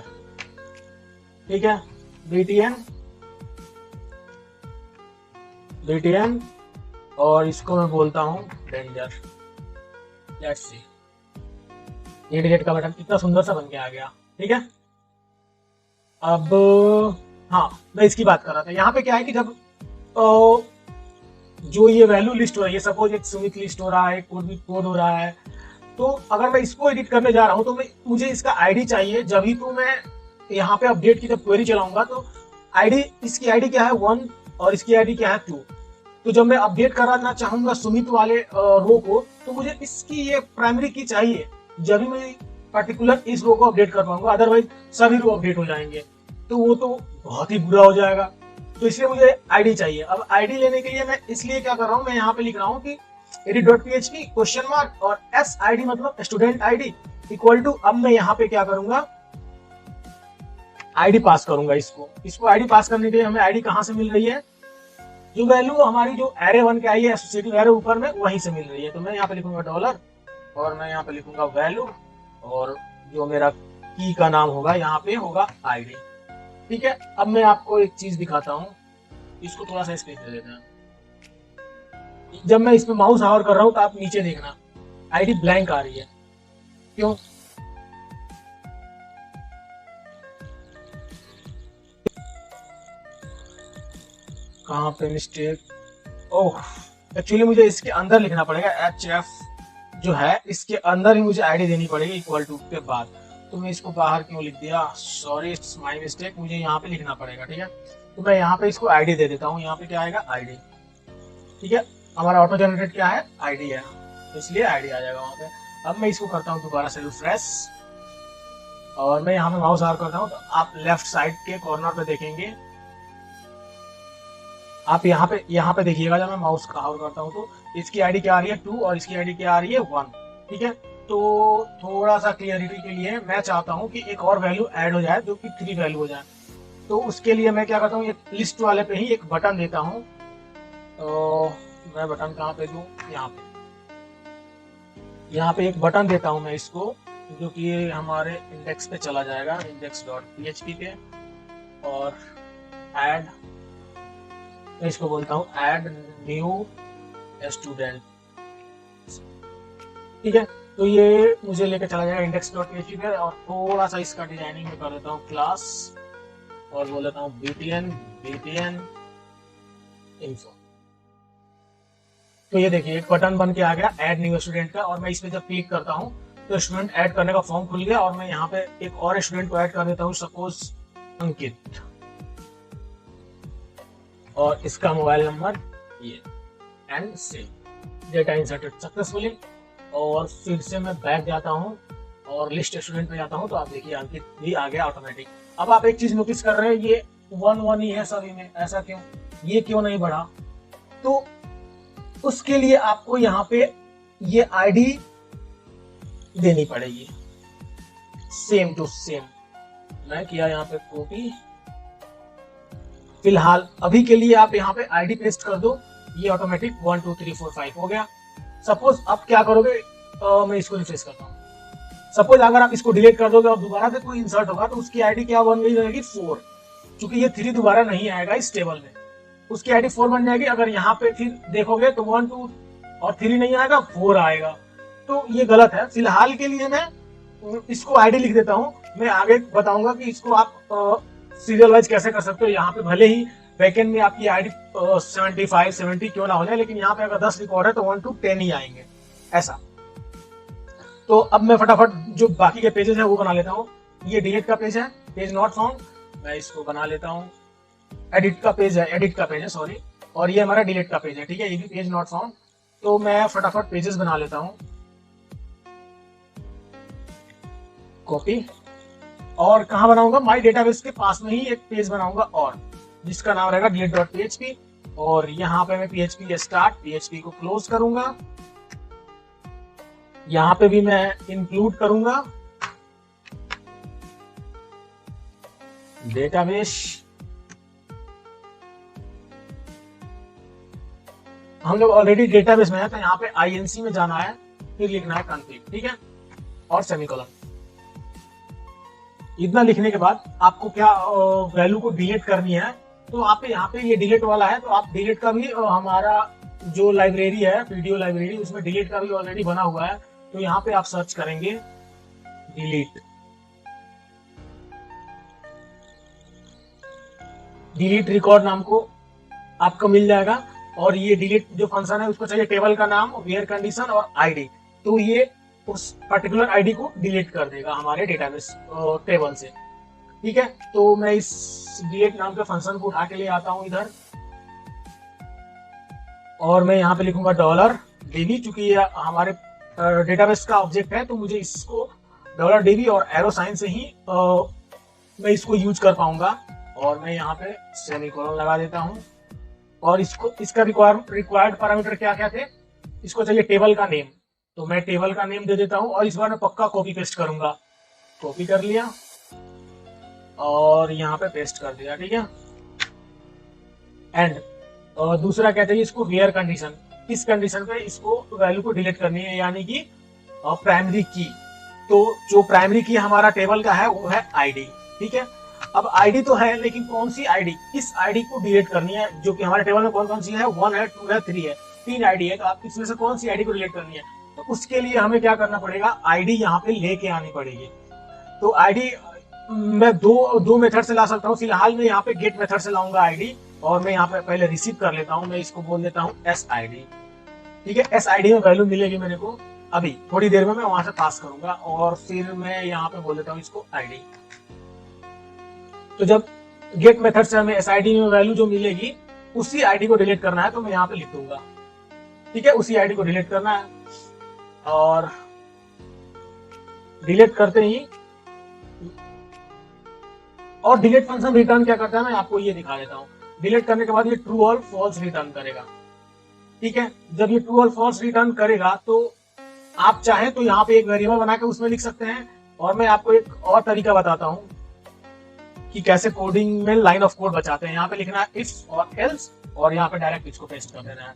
A: ठीक है। बीटीएन और इसको मैं बोलता हूं डेंजर। लेट्स सी, ये डिलीट का बटन कितना सुंदर सा बन के आ गया, ठीक है। अब हाँ, मैं इसकी बात कर रहा था, यहाँ पे क्या है कि जब जो ये वैल्यू लिस्ट हो रही है, सपोज एक सुमित लिस्ट हो रहा है, कोड हो रहा है, तो अगर मैं इसको एडिट करने जा रहा हूं तो मुझे इसका आईडी चाहिए, जब ही तो मैं यहाँ पे अपडेट की जब क्वेरी चलाऊंगा तो आईडी, इसकी आईडी क्या है 1 और इसकी आईडी क्या है 2। तो जब मैं अपडेट कराना चाहूंगा सुमित वाले रो को, तो मुझे इसकी ये प्राइमरी की चाहिए, जब भी मैं पर्टिकुलर इस रो को अपडेट कर पाऊंगा, अदरवाइज सभी रो अपडेट हो जाएंगे, तो वो तो बहुत ही बुरा हो जाएगा। तो इसलिए मुझे आईडी चाहिए। अब आईडी लेने के लिए मैं इसलिए क्या कर रहा हूँ, मैं यहाँ पे लिख रहा हूँ कि edit.php क्वेश्चन मार्क और एस आई डी मतलब स्टूडेंट आईडी इक्वल टू, अब मैं यहाँ पे क्या करूंगा, आईडी पास करूंगा। इसको आईडी पास करने के लिए हमें आईडी कहाँ से मिल रही है, जो वैल्यू हमारी जो एरे 1 के आई है एसोसिएटिव एरे ऊपर में, वहीं से मिल रही है। तो मैं यहाँ पे लिखूंगा डॉलर और मैं यहाँ पे लिखूंगा वैल्यू, और जो मेरा की का नाम होगा यहाँ पे होगा आईडी, ठीक है। अब मैं आपको एक चीज दिखाता हूँ, इसको थोड़ा सा स्पेस दे देते हैं। जब मैं इसमें माउस हावर कर रहा हूँ तो आप नीचे देखना आईडी ब्लैंक आ रही है, क्यों? कहाँ पे मिस्टेक, ओह, एक्चुअली मुझे इसके अंदर लिखना पड़ेगा, HF जो है इसके अंदर ही मुझे आईडी देनी पड़ेगी इक्वल टू के बाद। तो मैं इसको बाहर क्यों लिख दिया, सॉरी इट्स माय मिस्टेक, मुझे यहाँ पे लिखना पड़ेगा, ठीक है। तो मैं यहाँ पे इसको आईडी दे देता हूँ, यहाँ पे क्या आएगा आईडी, ठीक है। हमारा ऑटो जनरेट क्या है, आईडी है, तो इसलिए आईडी आ जाएगा वहां पे। अब मैं इसको करता हूँ दोबारा से रिफ्रेश, और मैं यहाँ पे माउस आवर करता हूँ, तो आप लेफ्ट साइड के कॉर्नर पे देखेंगे, आप यहाँ पे देखिएगा, जब मैं माउस का आवर करता हूँ तो इसकी आईडी क्या आ रही है 2 और इसकी आईडी क्या आ रही है 1, ठीक है। तो थोड़ा सा क्लियरिटी के लिए मैं चाहता हूँ कि एक और वैल्यू ऐड हो जाए जो कि 3 वैल्यू हो जाए। तो उसके लिए मैं क्या करता हूँ, एक लिस्ट वाले पे ही एक बटन देता हूँ। तो मैं बटन कहाँ पे दूँ, यहाँ पे एक बटन देता हूँ मैं इसको, जो कि ये हमारे इंडेक्स पे चला जाएगा, index.php पे, और ऐड, मैं इसको बोलता हूँ ऐड न्यू स्टूडेंट। ठीक है, तो ये मुझे लेकर चला जाएगा index.php पे, और थोड़ा सा इसका डिजाइनिंग में कर देता हूँ क्लास, और बोल देता हूँ btn info। तो ये देखिए एक बटन बन के आ गया ऐड न्यू स्टूडेंट का, और मैं इस पे जब क्लिक करता हूँ तो स्टूडेंट ऐड करने का फॉर्म खुल गया, और मैं यहाँ पे एक और स्टूडेंट को ऐड कर देता हूँ, सपोज अंकित, और इसका मोबाइल नंबर ये, and save. Data inserted successfully. और फिर से मैं बैक जाता हूँ और लिस्ट स्टूडेंट पे जाता हूँ, तो आप देखिए अंकित भी आ गया ऑटोमेटिक। अब आप एक चीज नोटिस कर रहे हैं, ये 1 ही है सभी में, ऐसा क्यों, ये क्यों नहीं बढ़ा? तो उसके लिए आपको यहाँ पे ये आईडी देनी पड़ेगी सेम टू सेम। मैं किया यहाँ पे कॉपी, फिलहाल अभी के लिए आप यहाँ पे आईडी पेस्ट कर दो, ये ऑटोमेटिक 1 2 3 4 5 हो गया। सपोज अब क्या करोगे, मैं इसको रिफ्रेश करता हूँ। सपोज अगर आप इसको डिलीट कर दोगे और दोबारा से कोई इंसर्ट होगा, तो उसकी आईडी क्या बन गई रहेगी 4, क्योंकि ये 3 दोबारा नहीं आएगा इस टेबल में, उसकी आईडी 4 बन जाएगी। अगर यहाँ पे फिर देखोगे तो 1 2 और 3 नहीं आएगा, 4 आएगा, तो ये गलत है। फिलहाल के लिए मैं इसको आईडी लिख देता हूँ, मैं आगे बताऊंगा कि इसको आप सीरियल वाइज कैसे कर सकते हो। यहाँ पे भले ही बैकएंड में आपकी आईडी 75 70 क्यों ना हो जाए, लेकिन यहाँ पे अगर 10 रिकॉर्ड है तो 1 to 10 ही आएंगे ऐसा। तो अब मैं फटाफट जो बाकी के पेजेस है वो बना लेता हूँ। ये डिलीट का पेज है, पेज नॉट फाउंड, मैं इसको बना लेता हूँ। एडिट का पेज है सॉरी, और ये हमारा डिलीट का पेज है। ठीक है, ये भी पेज नॉट फाउंड। तो मैं फटाफट पेजेस बना लेता हूँ, कॉपी, और कहाँ बनाऊंगा, माई डेटाबेस के पास में ही एक पेज बनाऊंगा और, जिसका नाम रहेगा delete.php, और यहाँ पे मैं php स्टार्ट php को क्लोज करूंगा। यहाँ पे भी मैं इंक्लूड करूंगा डेटाबेस। हम लोग ऑलरेडी डेटाबेस में है, तो यहाँ पे inc में जाना है, फिर लिखना है config। ठीक है, और सेमीकोलन। इतना लिखने के बाद आपको क्या वैल्यू को डिलीट करनी है, तो आप यहाँ पे ये डिलीट वाला है, तो आप डिलीट का भी हमारा जो लाइब्रेरी है वीडियो लाइब्रेरी, उसमें डिलीट का भी ऑलरेडी बना हुआ है। तो यहाँ पे आप सर्च करेंगे डिलीट रिकॉर्ड नाम को आपको मिल जाएगा। और ये डिलीट जो फंक्शन है उसको चाहिए टेबल का नाम, वेयर कंडीशन और आईडी, तो ये उस पर्टिकुलर आईडी को डिलीट कर देगा हमारे डेटाबेस टेबल से। ठीक है, तो मैं इस डिलीट नाम के फंक्शन को उठा के ले आता हूं इधर, और मैं यहाँ पे लिखूंगा $db, क्योंकि ये हमारे डेटाबेस का ऑब्जेक्ट है, तो मुझे इसको $db और एरो साइन से ही मैं इसको यूज कर पाऊंगा। और मैं यहाँ पे सेमीकोलन लगा देता हूँ, और इसका रिक्वायर्ड पैरामीटर क्या क्या थे, इसको चाहिए टेबल का नेम, तो मैं टेबल का नेम दे देता हूं। और इस बार मैं पक्का कॉपी पेस्ट करूंगा, कॉपी कर लिया और यहाँ पे पेस्ट कर दिया। ठीक है, एंड दूसरा क्या चाहिए इसको, वेयर कंडीशन, किस कंडीशन पे इसको वैल्यू को डिलीट करनी है, यानी कि प्राइमरी की। तो जो प्राइमरी की हमारा टेबल का है वो है आईडी। ठीक है, अब आईडी तो है, लेकिन कौन सी आईडी, किस आईडी को डिलीट करनी है, जो कि हमारे टेबल में कौन कौन सी है, 1 है 2 है 3 है, 3 आईडी है, तो आप इसमें से कौन सी आईडी को डिलीट करनी है। तो उसके लिए हमें क्या करना पड़ेगा, आईडी यहाँ पे लेके आनी पड़ेगी। तो आईडी मैं दो मेथड से ला सकता हूँ। फिलहाल मैं यहाँ पे गेट मेथड से लाऊंगा आईडी, और मैं यहाँ पे पहले रिसीव कर लेता हूँ, मैं इसको बोल देता हूँ SID। ठीक है, SID में वैल्यू मिलेगी मेरे को, अभी थोड़ी देर में मैं वहां से पास करूंगा, और फिर मैं यहाँ पे बोल देता हूँ इसको ID। तो जब गेट मेथड से हमें SID में वैल्यू जो मिलेगी, उसी आईडी को डिलीट करना है, तो मैं यहाँ पे लिख दूंगा। ठीक है, उसी आईडी को डिलीट करना है, और डिलीट करते ही, और डिलीट फंक्शन रिटर्न क्या करता है मैं आपको ये दिखा देता हूँ। डिलीट करने के बाद ये ट्रू और फॉल्स रिटर्न करेगा। ठीक है, जब ये ट्रू और फॉल्स रिटर्न करेगा, तो आप चाहें तो यहाँ पे एक वेरिएबल बना के उसमें लिख सकते हैं, और मैं आपको एक और तरीका बताता हूँ कि कैसे कोडिंग में लाइन ऑफ कोड बचाते हैं। यहाँ पे लिखना है इफ और एल्स, और यहाँ पे डायरेक्ट इसको पेस्ट कर देना है।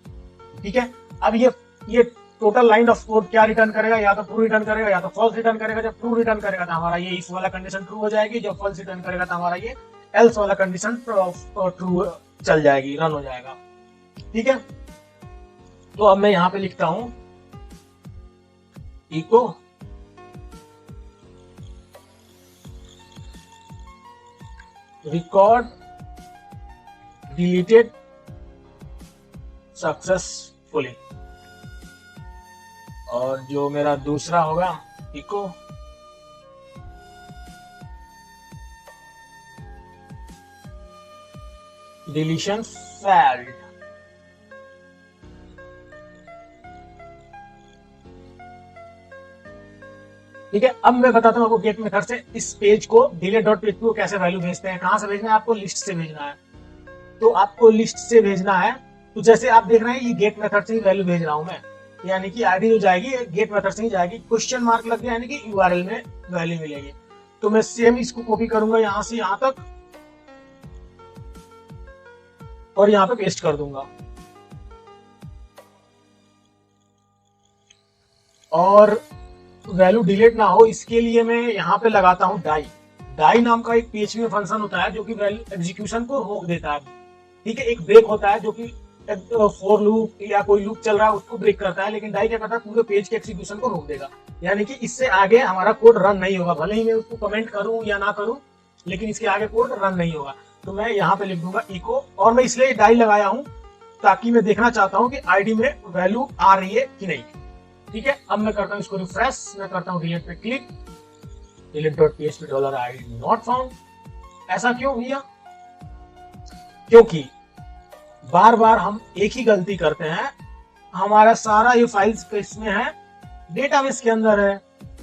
A: ठीक है, अब ये टोटल लाइन ऑफ कोड क्या रिटर्न करेगा, या तो ट्रू रिटर्न करेगा या तो फॉल्स रिटर्न करेगा। जब ट्रू रिटर्न करेगा तो हमारा ये इफ वाला कंडीशन ट्रू हो जाएगी, जब फॉल्स रिटर्न करेगा तो हमारा ये एल्स वाला कंडीशन ट्रू चल जाएगी, रन हो जाएगा। ठीक है, तो अब मैं यहां पे लिखता हूं इको रिकॉर्ड डिलीटेड सक्सेसफुली, और जो मेरा दूसरा होगा इको डिलीशन फेल्ड। ठीक है, अब मैं बताता हूं आपको गेट मेथड से इस पेज को डिलीट डॉट पीएचपी को कैसे वैल्यू भेजते हैं। कहां से भेजना है आपको? लिस्ट से भेजना है। तो आपको लिस्ट से भेजना है, तो जैसे आप देख रहे हैं ये गेट मेथड से ही वैल्यू भेज रहा हूं मैं, यानी कि आईडी जो जाएगी गेट मेथड से ही जाएगी। क्वेश्चन मार्क लग गया यानी कि यूआरएल में वैल्यू मिलेगी। तो मैं सेम इसको कॉपी करूंगा यहां से यहां तक और यहां पे पेस्ट कर दूंगा। और वैल्यू डिलीट ना हो इसके लिए मैं यहाँ पे लगाता हूँ डाई। डाई नाम का एक पीएचपी में फंक्शन होता है जो कि वैल्यू एग्जीक्यूशन को रोक देता है। ठीक है, एक ब्रेक होता है जो कि फॉर लूप या कोई लूप चल रहा है उसको ब्रेक करता है, लेकिन डाई क्या करता है? पूरे पेज के एग्जीक्यूशन को रोक देगा, यानी कि इससे आगे हमारा कोड रन नहीं होगा। भले ही मैं उसको कमेंट करूं या ना करूं, लेकिन इसके आगे कोड रन नहीं होगा। तो मैं यहाँ पे लिख दूंगा इको, और मैं इसलिए डाई लगाया हूं ताकि मैं देखना चाहता हूं कि आईडी में वैल्यू आ रही है कि नहीं। ठीक है, अब मैं करता हूं इसको रिफ्रेश, मैं करता हूं डिलीट पे click, delete.php $id not found. ऐसा क्यों भैया? क्योंकि बार बार हम एक ही गलती करते हैं। हमारा सारा ये फाइल्स किसमें है? डेटाबेस के अंदर है,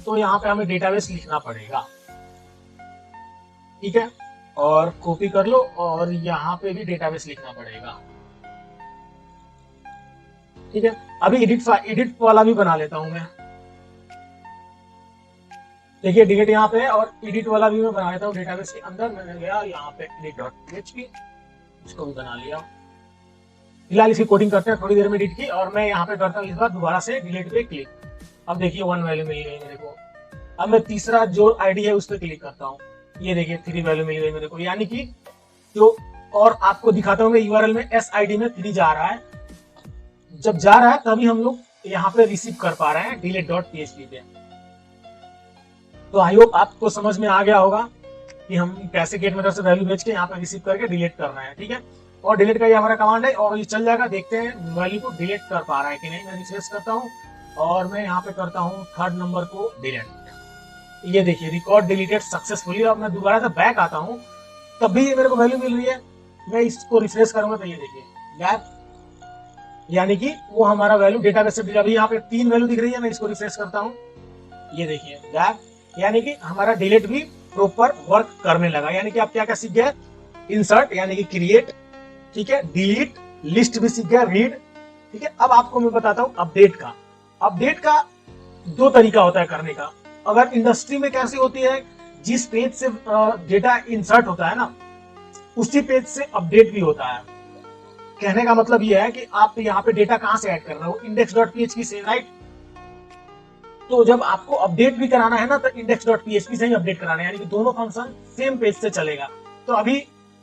A: तो यहाँ पे हमें डेटाबेस लिखना पड़ेगा। ठीक है, और कॉपी कर लो और यहाँ पे भी डेटाबेस लिखना पड़ेगा। ठीक है, अभी एडिट वाला भी बना लेता हूं मैं। देखिए डिलीट यहाँ पे है और एडिट वाला भी मैं बना लेता हूँ। डेटाबेस के अंदर मैंने गया यहाँ पे edit.php, इसको भी बना लिया। फिलहाल इसकी कोडिंग करते हैं थोड़ी देर में एडिट की, और मैं यहाँ पे करता हूँ इस बार दोबारा से डिलीट पे क्लिक। अब देखिए 1 वैल्यू मिल गई मेरे को। अब मैं तीसरा जो आईडी है उस पर क्लिक करता हूँ, ये देखिए 3 वैल्यू मिल गई मेरे को, यानी कि जो, और आपको दिखाता हूँ मैं यूआरएल में SID में 3 जा रहा है। जब जा रहा है तभी हम लोग यहाँ पे रिसीव कर पा रहे हैं delete.php पे। तो आई होप आपको समझ में आ गया होगा कि हम कैसे गेट मेथड से वैल्यू भेज के यहाँ पे रिसीव करके डिलीट करना है। ठीक है, और डिलीट का ये हमारा कमांड है और ये चल जाएगा। देखते हैं वैल्यू को डिलीट कर पा रहा है कि नहीं। मैं रिफ्रेश करता हूँ और मैं यहाँ पे करता हूँ 3rd नंबर को डिलीट। ये देखिए रिकॉर्ड डिलीटेड सक्सेसफुली। और मैं दोबारा से बैक आता हूँ तब भी ये मेरे को वैल्यू मिल रही है। मैं इसको रिफ्रेश करूंगा तो ये देखिए गैप, यानी कि वो हमारा वैल्यू डेटाबेस से अभी यहाँ पे 3 वैल्यू दिख रही है। मैं इसको रिफ्रेश करता हूँ, ये देखिए गैप, यानी कि हमारा डिलीट भी प्रॉपर वर्क करने लगा। यानी कि आप क्या क्या सीख गए? इंसर्ट यानी कि क्रिएट, ठीक है, डिलीट, लिस्ट भी सीख गया, रीड। ठीक है, अब आपको मैं बताता हूँ अपडेट का। अपडेट का 2 तरीका होता है करने का। अगर इंडस्ट्री में कैसी होती है, जिस पेज से डेटा इंसर्ट होता है ना, उसी पेज से अपडेट भी होता है। कहने का मतलब यह है कि आप यहाँ पे डेटा कहां से ऐड कर रहे हो? index.php से, राइट? तो जब आपको अपडेट भी कराना है ना, तो index.php से ही अपडेट कराना है, यानी कि दोनों फंक्शन सेम पेज से चलेगा। तो अभी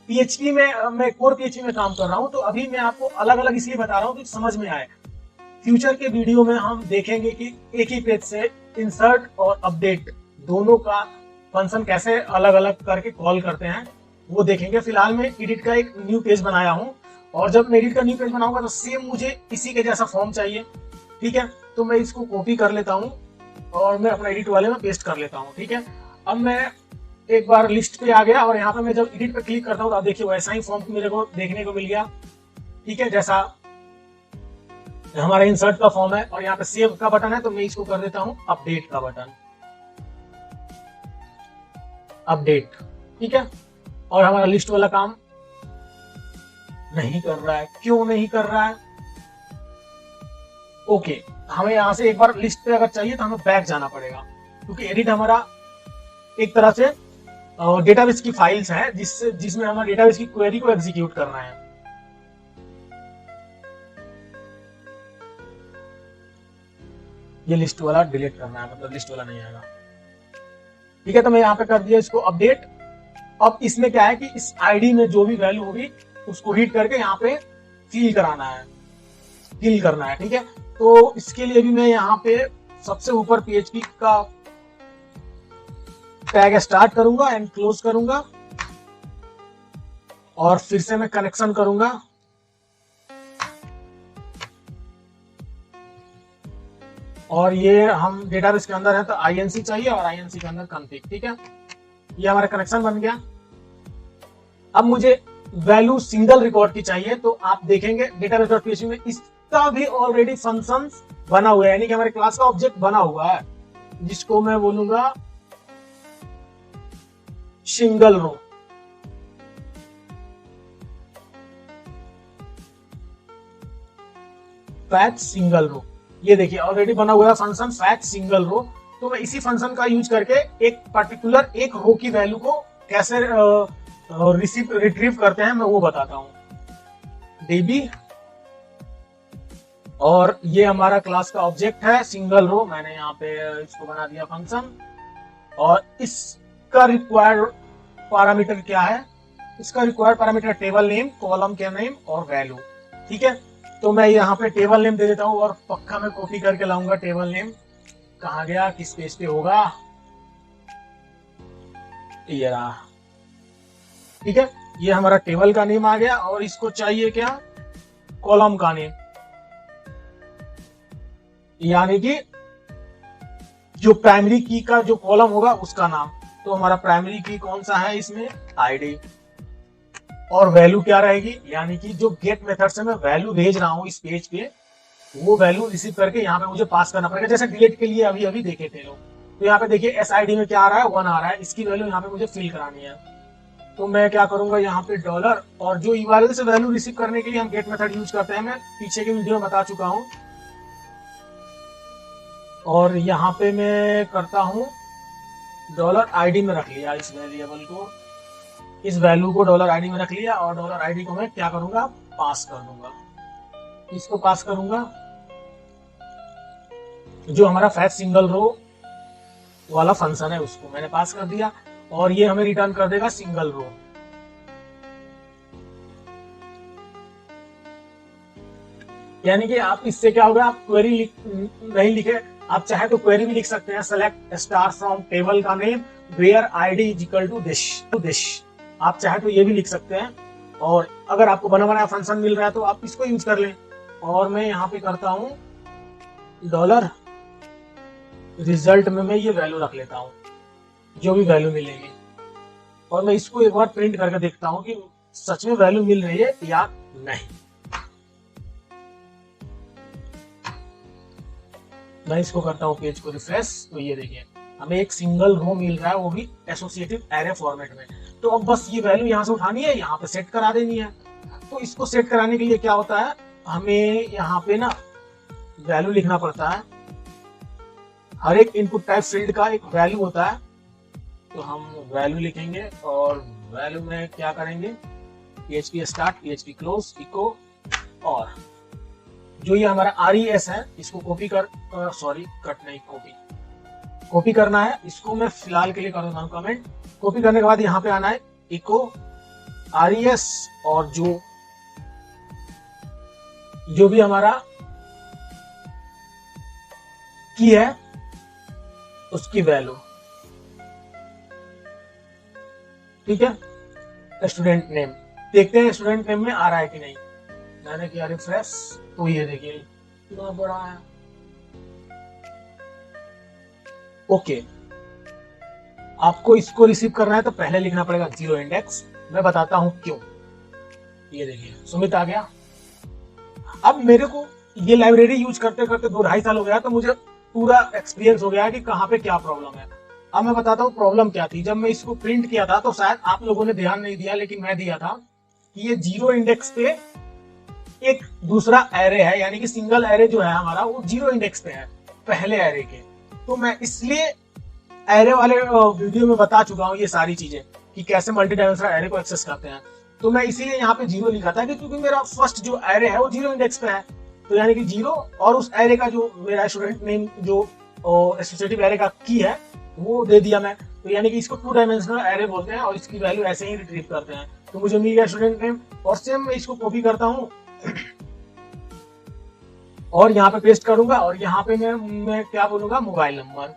A: पीएचपी में, मैं कोर पीएचपी में काम कर रहा हूं, तो अभी मैं आपको अलग अलग इसलिए बता रहा हूं कि समझ में आए। फ्यूचर के वीडियो में हम देखेंगे कि एक ही पेज से इंसर्ट और अपडेट दोनों का फंक्शन कैसे अलग अलग करके कॉल करते हैं, वो देखेंगे। फिलहाल मैं एडिट का एक न्यू पेज बनाया हूं, और जब मैं एडिट का न्यू पेज बनाऊंगा तो सेम मुझे इसी के जैसा फॉर्म चाहिए। ठीक है, तो मैं इसको कॉपी कर लेता हूं और मैं अपना एडिट वाले में पेस्ट कर लेता हूं। ठीक है, अब मैं एक बार लिस्ट पे आ गया और यहाँ पे मैं जब एडिट पे क्लिक करता हूँ तो आप देखिए वैसा ही फॉर्म मेरे को देखने को मिल गया। ठीक है, जैसा हमारा इंसर्ट का फॉर्म है, और यहाँ पे सेव का बटन है, तो मैं इसको कर देता हूँ अपडेट का बटन, अपडेट। ठीक है, और हमारा लिस्ट वाला काम नहीं कर रहा है। क्यों नहीं कर रहा है? ओके, हमें यहां से एक बार लिस्ट पे अगर चाहिए तो हमें बैक जाना पड़ेगा, क्योंकि एडिट हमारा एक तरह से डेटाबेस की फाइल्स है जिसमें हमारे डेटाबेस की क्वेरी को एग्जीक्यूट करना है। ये लिस्ट वाला डिलीट करना है, मतलब लिस्ट वाला नहीं आएगा। ठीक है, तो मैं यहाँ पे कर दिया इसको अपडेट, अब इसमें क्या है कि इस आईडी में जो भी वैल्यू होगी उसको रीड करके यहाँ पे फिल करना है, ठीक है। तो इसके लिए भी मैं यहाँ पे सबसे ऊपर PHP का टैग स्टार्ट करूंगा एंड क्लोज करूंगा और फिर से मैं कनेक्शन करूंगा। और ये हम डेटाबेस के अंदर है तो INC चाहिए और INC के अंदर config, ठीक है। ये हमारा कनेक्शन बन गया। अब मुझे वैल्यू सिंगल रिकॉर्ड की चाहिए, तो आप देखेंगे database.php में इसका भी ऑलरेडी फंक्शन बना हुआ है, यानी कि हमारे क्लास का ऑब्जेक्ट बना हुआ है, जिसको मैं बोलूंगा single row. Fetch single row, ये देखिए ऑलरेडी बना हुआ है फंक्शन फैच सिंगल रो। तो मैं इसी फंक्शन का यूज करके एक पर्टिकुलर एक रो की वैल्यू को कैसे रिट्रीव करते हैं मैं वो बताता हूं। db और ये हमारा क्लास का ऑब्जेक्ट है सिंगल रो, मैंने यहाँ पे इसको बना दिया फंक्शन। और इसका रिक्वायर्ड पैरामीटर क्या है? इसका required parameter table name, column के नेम और वैल्यू, ठीक है। तो मैं यहाँ पे टेबल नेम दे देता हूँ और पक्का मैं कॉपी करके लाऊंगा टेबल नेम। कहाँ गया, किस पेज पे होगा, ये रहा, ठीक है। ये हमारा टेबल का नेम आ गया और इसको चाहिए क्या, कॉलम का नेम, यानी कि जो प्राइमरी की का जो कॉलम होगा उसका नाम। तो हमारा प्राइमरी की कौन सा है इसमें, आईडी। और वैल्यू क्या रहेगी, यानी कि जो गेट मेथड से मैं वैल्यू भेज रहा हूं इस पेज पे, वो वैल्यू रिसीव करके यहाँ पे मुझे पास करना पड़ेगा। जैसे डिलीट के लिए अभी अभी देखे थे लोग, तो यहाँ पे देखिए SID में क्या आ रहा है, 1 आ रहा है, इसकी वैल्यू यहाँ पे मुझे फिल करानी है। तो मैं क्या करूंगा, यहाँ पे डॉलर, और जो URL से वैल्यू रिसीव करने के लिए हम गेट मेथड यूज करते हैं, मैं पीछे के वीडियो में बता चुका हूँ। और यहाँ पे मैं करता हूँ $ID में रख लिया इस वेरिएबल को, इस वैल्यू को $ID में रख लिया और $ID को मैं क्या करूंगा, पास कर दूंगा। इसको पास करूंगा, जो हमारा फैच सिंगल रो वाला फंक्शन है उसको मैंने पास कर दिया और ये हमें रिटर्न कर देगा सिंगल रो। यानी कि आप इससे क्या होगा, आप क्वेरी नहीं लिखे, आप चाहे तो क्वेरी भी लिख सकते हैं, सेलेक्ट स्टार फ्रॉम टेबल का name where ID is equal to this. आप चाहे तो ये भी लिख सकते हैं, और अगर आपको बना बनाया फंक्शन मिल रहा है तो आप इसको यूज कर लें। और मैं यहाँ पे करता हूँ डॉलर रिजल्ट में मैं ये वैल्यू रख लेता हूँ, जो भी वैल्यू मिलेगी, और मैं इसको एक बार प्रिंट करके देखता हूँ कि सच में वैल्यू मिल रही है या नहीं। मैं इसको करता हूँ पेज को रिफ्रेश, तो ये देखिए हमें एक सिंगल रो मिल रहा है, वो भी एसोसिएटिव एरे फॉर्मेट में। तो अब बस ये वैल्यू यहाँ से उठानी है, यहाँ पे सेट करा देनी है। तो इसको सेट कराने के लिए क्या होता है, हमें यहाँ पे ना वैल्यू लिखना पड़ता है। हर एक इनपुट टाइप फील्ड का एक वैल्यू होता है, तो हम वैल्यू लिखेंगे और वैल्यू में क्या करेंगे, PHP start, PHP close, echo, और जो ये हमारा RES है इसको कॉपी कॉपी करना है। इसको मैं फिलहाल के लिए कर देता हूँ कमेंट। कॉपी करने के बाद यहाँ पे आना है इको RES, और जो भी हमारा की है उसकी वैल्यू, ठीक है। स्टूडेंट नेम, देखते हैं स्टूडेंट नेम में आ रहा है कि नहीं। मैंने किया रिफ्रेश, तो ये देखिए कितना बड़ा है। ओके, आपको इसको रिसीव करना है तो पहले लिखना पड़ेगा 0 इंडेक्स। मैं बताता हूं क्यों। ये देखिए सुमित आ गया। अब मेरे को ये लाइब्रेरी यूज करते करते 2-2.5 साल हो गया, तो मुझे पूरा एक्सपीरियंस हो गया है कि कहाँ पे क्या प्रॉब्लम है। अब मैं बताता हूँ प्रॉब्लम क्या थी। जब मैं इसको प्रिंट किया था तो शायद आप लोगों ने ध्यान नहीं दिया, लेकिन मैं दिया था कि ये 0 इंडेक्स पे एक दूसरा एरे है, यानी कि सिंगल एरे जो है हमारा वो 0 इंडेक्स पे है पहले एरे के। तो मैं इसलिए एरे वाले वीडियो में बता चुका हूँ ये सारी चीजें कि कैसे मल्टी डायमेंशनल एरे को एक्सेस करते हैं। तो मैं इसीलिए यहाँ पे 0 लिखा था कि क्योंकि मेरा फर्स्ट जो एरे है वो 0 इंडेक्स पे है, तो यानी कि 0, और उस एरे का जो मेरा स्टूडेंट नेम जो एसोसिएटिव एरे का की है वो दे दिया मैं। तो यानी कि इसको 2 डायमेंशनल एरे बोलते हैं और इसकी वैल्यू ऐसे ही रिट्रीव करते हैं। तो मुझे मिल गया स्टूडेंट नेम और सेम मैं इसको कॉपी करता हूँ और यहाँ पे पेस्ट करूंगा और यहाँ पे मैं क्या बोलूंगा, मोबाइल नंबर।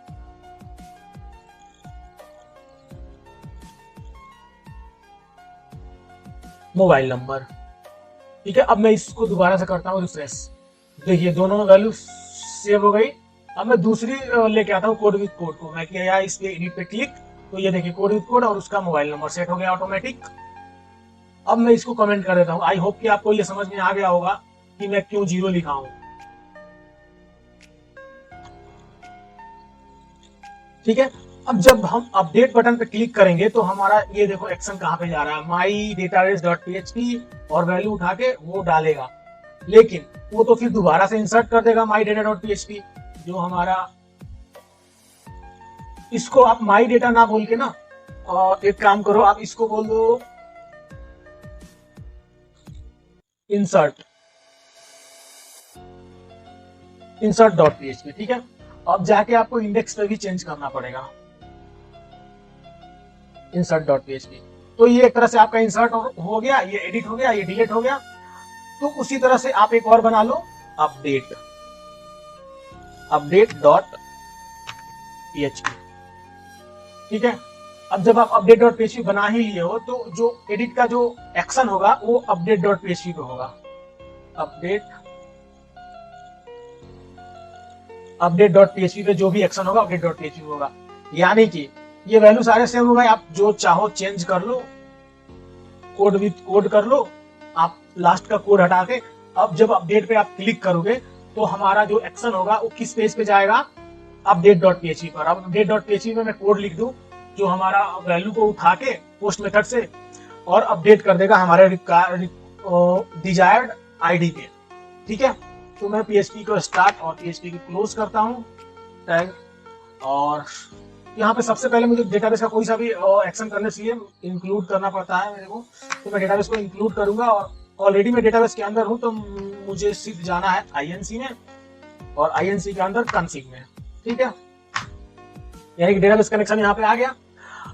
A: मोबाइल नंबर, ठीक है। अब मैं इसको दोबारा से करता हूँ रिफ्रेश। देखिए दोनों वैल्यू सेव हो गई। अब मैं दूसरी लेके आता हूँ कोड विद कोड को। मैं किया इस पे एडिट पे क्लिक, तो ये देखिए कोड विद कोड और उसका मोबाइल नंबर सेट हो गया ऑटोमेटिक। अब मैं इसको कमेंट कर देता हूँ। आई होप कि आपको ये समझ में आ गया होगा कि मैं क्यों 0 लिखा हूं, ठीक है। अब जब हम अपडेट बटन पे क्लिक करेंगे तो हमारा ये देखो एक्शन कहाँ पे जा रहा है, माई डेटाबेस डॉट php और वैल्यू उठा के वो डालेगा, लेकिन वो तो फिर दोबारा से इंसर्ट कर देगा माई डेटा डॉट php जो हमारा। इसको आप माई डेटा ना बोल के ना एक काम करो, आप इसको बोल दो इंसर्ट डॉट php, ठीक है। अब जाके आपको इंडेक्स पे भी चेंज करना पड़ेगा, इंसर्ट डॉट php। तो ये एक तरह से आपका इंसर्ट हो गया, ये एडिट हो गया, ये डिलीट हो गया। तो उसी तरह से आप एक और बना लो, अपडेट डॉट php, ठीक है। अब जब आप अपडेट डॉट php बना ही लिए हो तो जो एडिट का जो एक्शन होगा वो अपडेट डॉट php पे होगा। अपडेट डॉट php पे जो भी एक्शन होगा अपडेट डॉट php होगा। यानी कि ये वैल्यू सारे सेव हो गए, आप जो चाहो चेंज कर लो, कोड विद कोड कर लो, आप लास्ट का कोड हटा के। अब जब अपडेट पे आप क्लिक करोगे तो हमारा जो एक्शन होगा वो किस पेज पे जाएगा, अपडेट डॉट php पर। अब अपडेट डॉट php में मैं कोड लिख दूं जो हमारा वैल्यू को उठा के पोस्ट मेथड से और अपडेट कर देगा हमारे डिजायर्ड आईडी पे, ठीक है। तो मैं PHP को स्टार्ट और PHP को क्लोज करता हूँ टैग, और यहाँ पे सबसे पहले मुझे डेटाबेस का कोई सा भी एक्शन करने से इंक्लूड करना पड़ता है मेरे को। तो मैं डेटाबेस को इंक्लूड करूंगा और ऑलरेडी मैं डेटाबेस के अंदर हूँ तो मुझे सिर्फ जाना है INC में और INC के अंदर कॉन्फिग में, ठीक है। यानी कि डेटाबेस कनेक्शन यहाँ पे आ गया।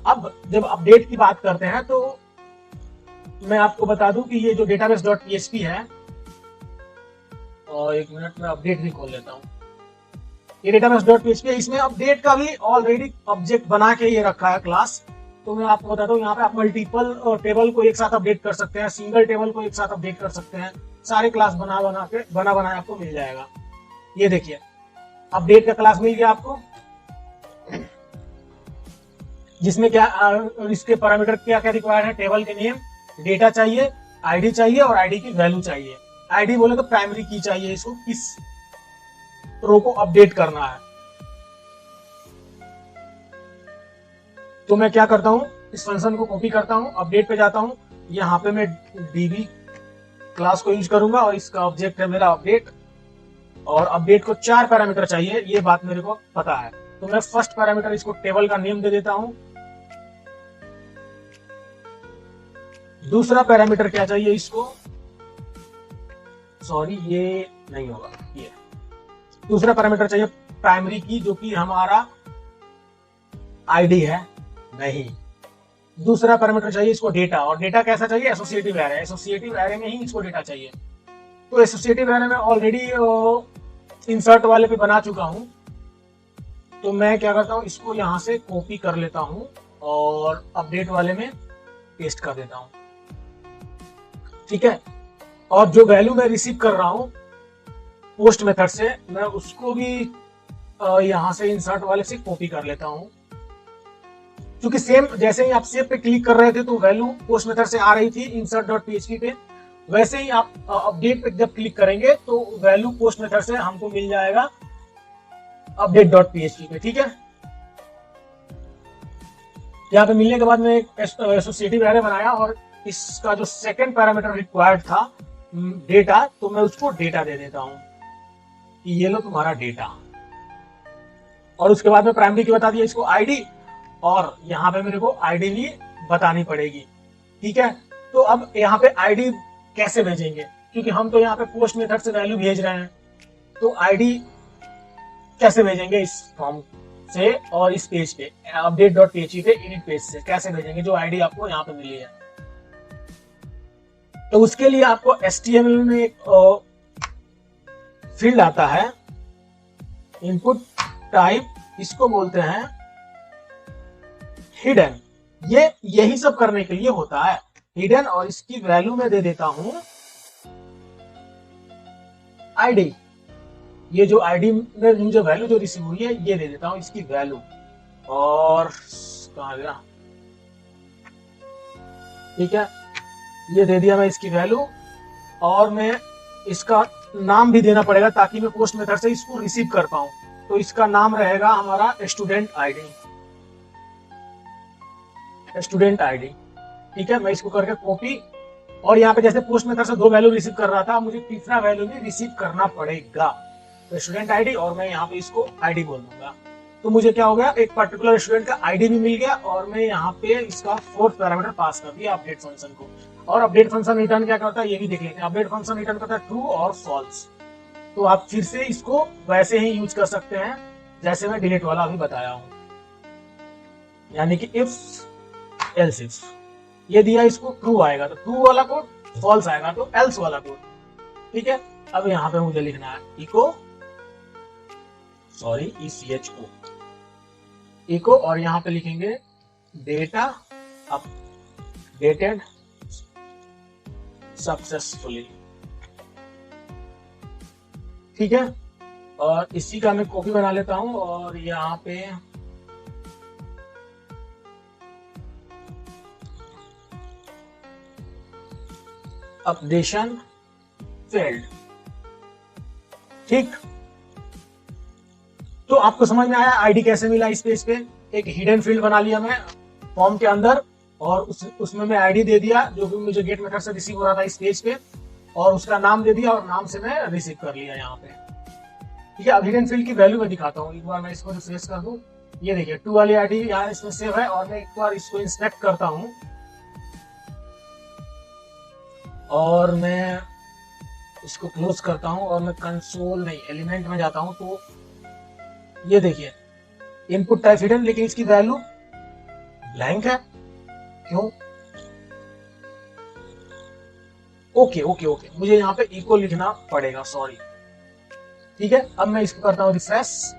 A: अब जब अपडेट की बात करते हैं तो मैं आपको बता दूं कि ये जो डेटाबेस डॉट php है, और एक मिनट में अपडेट भी खोल लेता हूँ। ये डेटाबेस डॉट php है, इसमें अपडेट का भी ऑलरेडी ऑब्जेक्ट बना के ये रखा है क्लास। तो मैं आपको बताता हूँ यहाँ पे आप मल्टीपल टेबल को एक साथ अपडेट कर सकते हैं, सिंगल टेबल को एक साथ अपडेट कर सकते हैं, सारे क्लास बना बनाया आपको मिल जाएगा। ये देखिए अपडेट का क्लास मिल गया आपको, जिसमें क्या इसके पैरामीटर क्या क्या रिक्वायर्ड है, टेबल के नेम, डेटा चाहिए, आईडी चाहिए और आईडी की वैल्यू चाहिए। आईडी बोले तो प्राइमरी की चाहिए, इसको किस रो को अपडेट करना है। तो मैं क्या करता हूं, इस फंक्शन को कॉपी करता हूं, अपडेट पे जाता हूं, यहाँ पे मैं db क्लास को यूज करूंगा और इसका ऑब्जेक्ट है मेरा अपडेट, और अपडेट को 4 पैरामीटर चाहिए, ये बात मेरे को पता है। तो मैं फर्स्ट पैरामीटर इसको टेबल का नेम दे देता हूं। दूसरा पैरामीटर क्या चाहिए इसको, सॉरी ये नहीं होगा, ये दूसरा पैरामीटर चाहिए प्राइमरी की, जो कि हमारा आईडी है नहीं। दूसरा पैरामीटर चाहिए इसको डेटा, और डेटा कैसा चाहिए, एसोसिएटिव एरे, एसोसिएटिव एरे में ही इसको डेटा चाहिए। तो एसोसिएटिव एरे में ऑलरेडी इंसर्ट वाले पे बना चुका हूं, तो मैं क्या करता हूं, इसको यहां से कॉपी कर लेता हूं और अपडेट वाले में पेस्ट कर देता हूं, ठीक है। और जो वैल्यू मैं रिसीव कर रहा हूं पोस्ट मेथड से, मैं उसको भी यहां से इंसर्ट वाले से कॉपी कर लेता हूं, क्योंकि सेम जैसे ही आप सेव पे क्लिक कर रहे थे तो वैल्यू पोस्ट मेथड से आ रही थी इंसर्ट डॉट php पे, वैसे ही आप अपडेट पे जब क्लिक करेंगे तो वैल्यू पोस्ट मेथड से हमको मिल जाएगा अपडेट डॉट php पे, ठीक है। यहाँ पे मिलने के बाद मैं एक एसोसिएटिव एरे बनाया और इसका जो सेकंड पैरामीटर रिक्वायर्ड था डेटा, तो मैं उसको डेटा दे देता हूं कि ये लो तुम्हारा डेटा। और उसके बाद में प्राइमरी की बता दिया इसको आईडी, और यहाँ पे मेरे को आईडी भी बतानी पड़ेगी, ठीक है। तो अब यहाँ पे आईडी कैसे भेजेंगे, क्योंकि हम तो यहाँ पे पोस्ट मेथड से वैल्यू भेज रहे हैं, तो आईडी कैसे भेजेंगे इस फॉर्म से और इस पेज पे update.php पे इनिट पेज से कैसे भेजेंगे, जो आईडी आपको यहाँ पे मिली है। तो उसके लिए आपको HTML में एक फील्ड आता है, इनपुट टाइप, इसको बोलते हैं हिडन। ये यही सब करने के लिए होता है हिडन, और इसकी वैल्यू मैं दे देता हूं आईडी। ये जो आईडी में मुझे वैल्यू जो रिसीव हुई है ये दे देता हूं इसकी वैल्यू। और कहां गया, ठीक है, ये दे दिया मैं इसकी वैल्यू, और मैं इसका नाम भी देना पड़ेगा ताकि मैं पोस्ट मेथड से इसको रिसीव कर पाऊं। तो इसका नाम रहेगा हमारा स्टूडेंट आईडी, स्टूडेंट आईडी। ठीक है, मैं इसको करके कॉपी, और यहाँ पे जैसे पोस्ट मेथड से 2 वैल्यू रिसीव कर रहा था, मुझे तीसरा वैल्यू भी रिसीव करना पड़ेगा। तो स्टूडेंट आईडी, और मैं यहाँ पे इसको आईडी बोल दूंगा। तो मुझे क्या हो गया, एक पर्टिकुलर स्टूडेंट का आईडी भी मिल गया, और मैं यहाँ पे इसका 4th पैरामीटर पास कर दिया अपडेट फंक्शन को। और अपडेट फंक्शन रिटर्न क्या करता है ये भी देख लेते हैं। अपडेट फंक्शन रिटर्न करता है ट्रू और फॉल्स। तो आप फिर से इसको वैसे ही यूज कर सकते हैं जैसे मैं डिलीट वाला अभी बताया हूं, यानी कि इफ एल्स इफ। ये दिया, इसको ट्रू आएगा तो ट्रू वाला कोड, फॉल्स आएगा तो एल्स वाला कोड। ठीक है, अब यहाँ पे मुझे लिखना है इको, सॉरी ECHO, इको, और यहाँ पे लिखेंगे डेटा अपडेटेड सक्सेसफुली। ठीक है, और इसी का मैं कॉपी बना लेता हूं, और यहाँ पे अपडेशन फेल्ड। ठीक, तो आपको समझ में आया आईडी कैसे मिला इस पेज पे। एक हिडन फील्ड बना लिया मैं फॉर्म के अंदर, और उसमें मैं आईडी दे दिया जो कि मुझे गेट मेथड से रिसीव हो रहा था इस पेज पे, और उसका नाम दे दिया, और नाम से मैं रिसीव कर लिया यहाँ पे। ठीक है, अब हिडन फील्ड की वैल्यू मैं दिखाता हूँ। एक बार मैं इसको रिफ्रेश कर दूं, ये देखिए 2 वाली आईडी यहाँ इसमें सेव है, और मैं एक बार इसको इंस्पेक्ट करता हूँ, और मैं इसको क्लोज करता हूँ, और मैं कंसोल नहीं एलिमेंट में जाता हूँ। तो ये देखिए इनपुट टाइप हिडन, लेकिन इसकी वैल्यू ब्लैंक है। क्यों? ओके ओके ओके, मुझे यहाँ पे इको लिखना पड़ेगा, सॉरी। ठीक है, अब मैं इसको करता हूँ रिफ्रेश,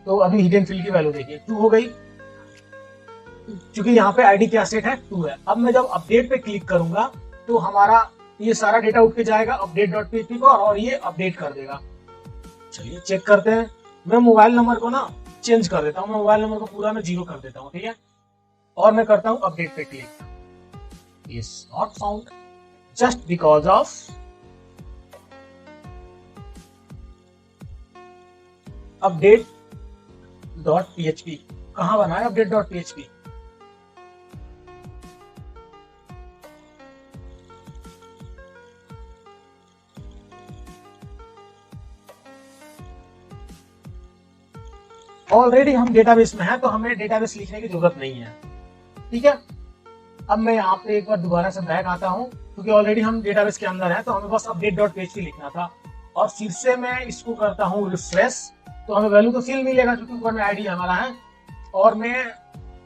A: तो अभी हिडन फील्ड की वैल्यू देखिए 2 हो गई, क्योंकि यहाँ पे आईडी क्या सेट है 2 है। अब मैं जब अपडेट पे क्लिक करूंगा तो हमारा ये सारा डेटा उठ के जाएगा update.php को, और ये अपडेट कर देगा। चलिए चेक करते हैं। मैं मोबाइल नंबर को ना चेंज कर देता हूँ, मैं मोबाइल नंबर को पूरा मैं 0 कर देता हूँ। ठीक है, और मैं करता हूँ अपडेट पे click, is not found just because of update.php। कहां बना है update.php? ऑलरेडी हम डेटाबेस में है, तो हमें डेटाबेस लिखने की जरूरत नहीं है। ठीक है, अब मैं यहाँ पे एक बार दोबारा से बैक आता हूँ, क्योंकि ऑलरेडी हम डेटाबेस के अंदर है, तो हमें बस update.php लिखना था। और फिर से मैं इसको करता हूँ रिफ्रेश, तो हमें वैल्यू तो फिल मिलेगा क्योंकि ऊपर में आईडी हमारा है, और मैं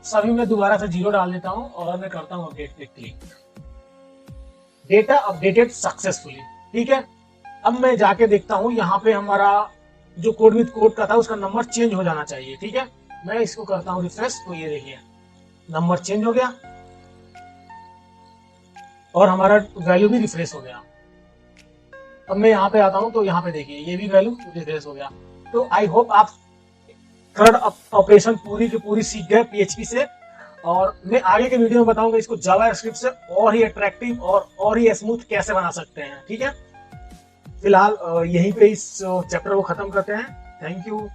A: सभी में दोबारा से 0 डाल देता हूँ, और मैं करता हूँ अपडेट पे क्लिक, डेटा अपडेटेड सक्सेसफुली। ठीक है, अब मैं जाके देखता हूँ यहाँ पे हमारा जो कोड विद कोड का था उसका नंबर चेंज हो जाना चाहिए। ठीक है, मैं इसको करता हूँ रिफ्रेश, तो ये देखिए नंबर चेंज हो गया, और हमारा वैल्यू भी रिफ्रेश हो गया। अब मैं यहाँ पे आता हूँ, तो यहाँ पे देखिए ये भी वैल्यू रिफ्रेश हो गया। तो आई होप आप थर्ड ऑपरेशन पूरी की पूरी सीख गए PHP से, और मैं आगे के वीडियो में बताऊंगा इसको जावास्क्रिप्ट से और ही अट्रैक्टिव और ही स्मूथ कैसे बना सकते हैं। ठीक है, फिलहाल यहीं पे इस चैप्टर को खत्म करते हैं। Thank you.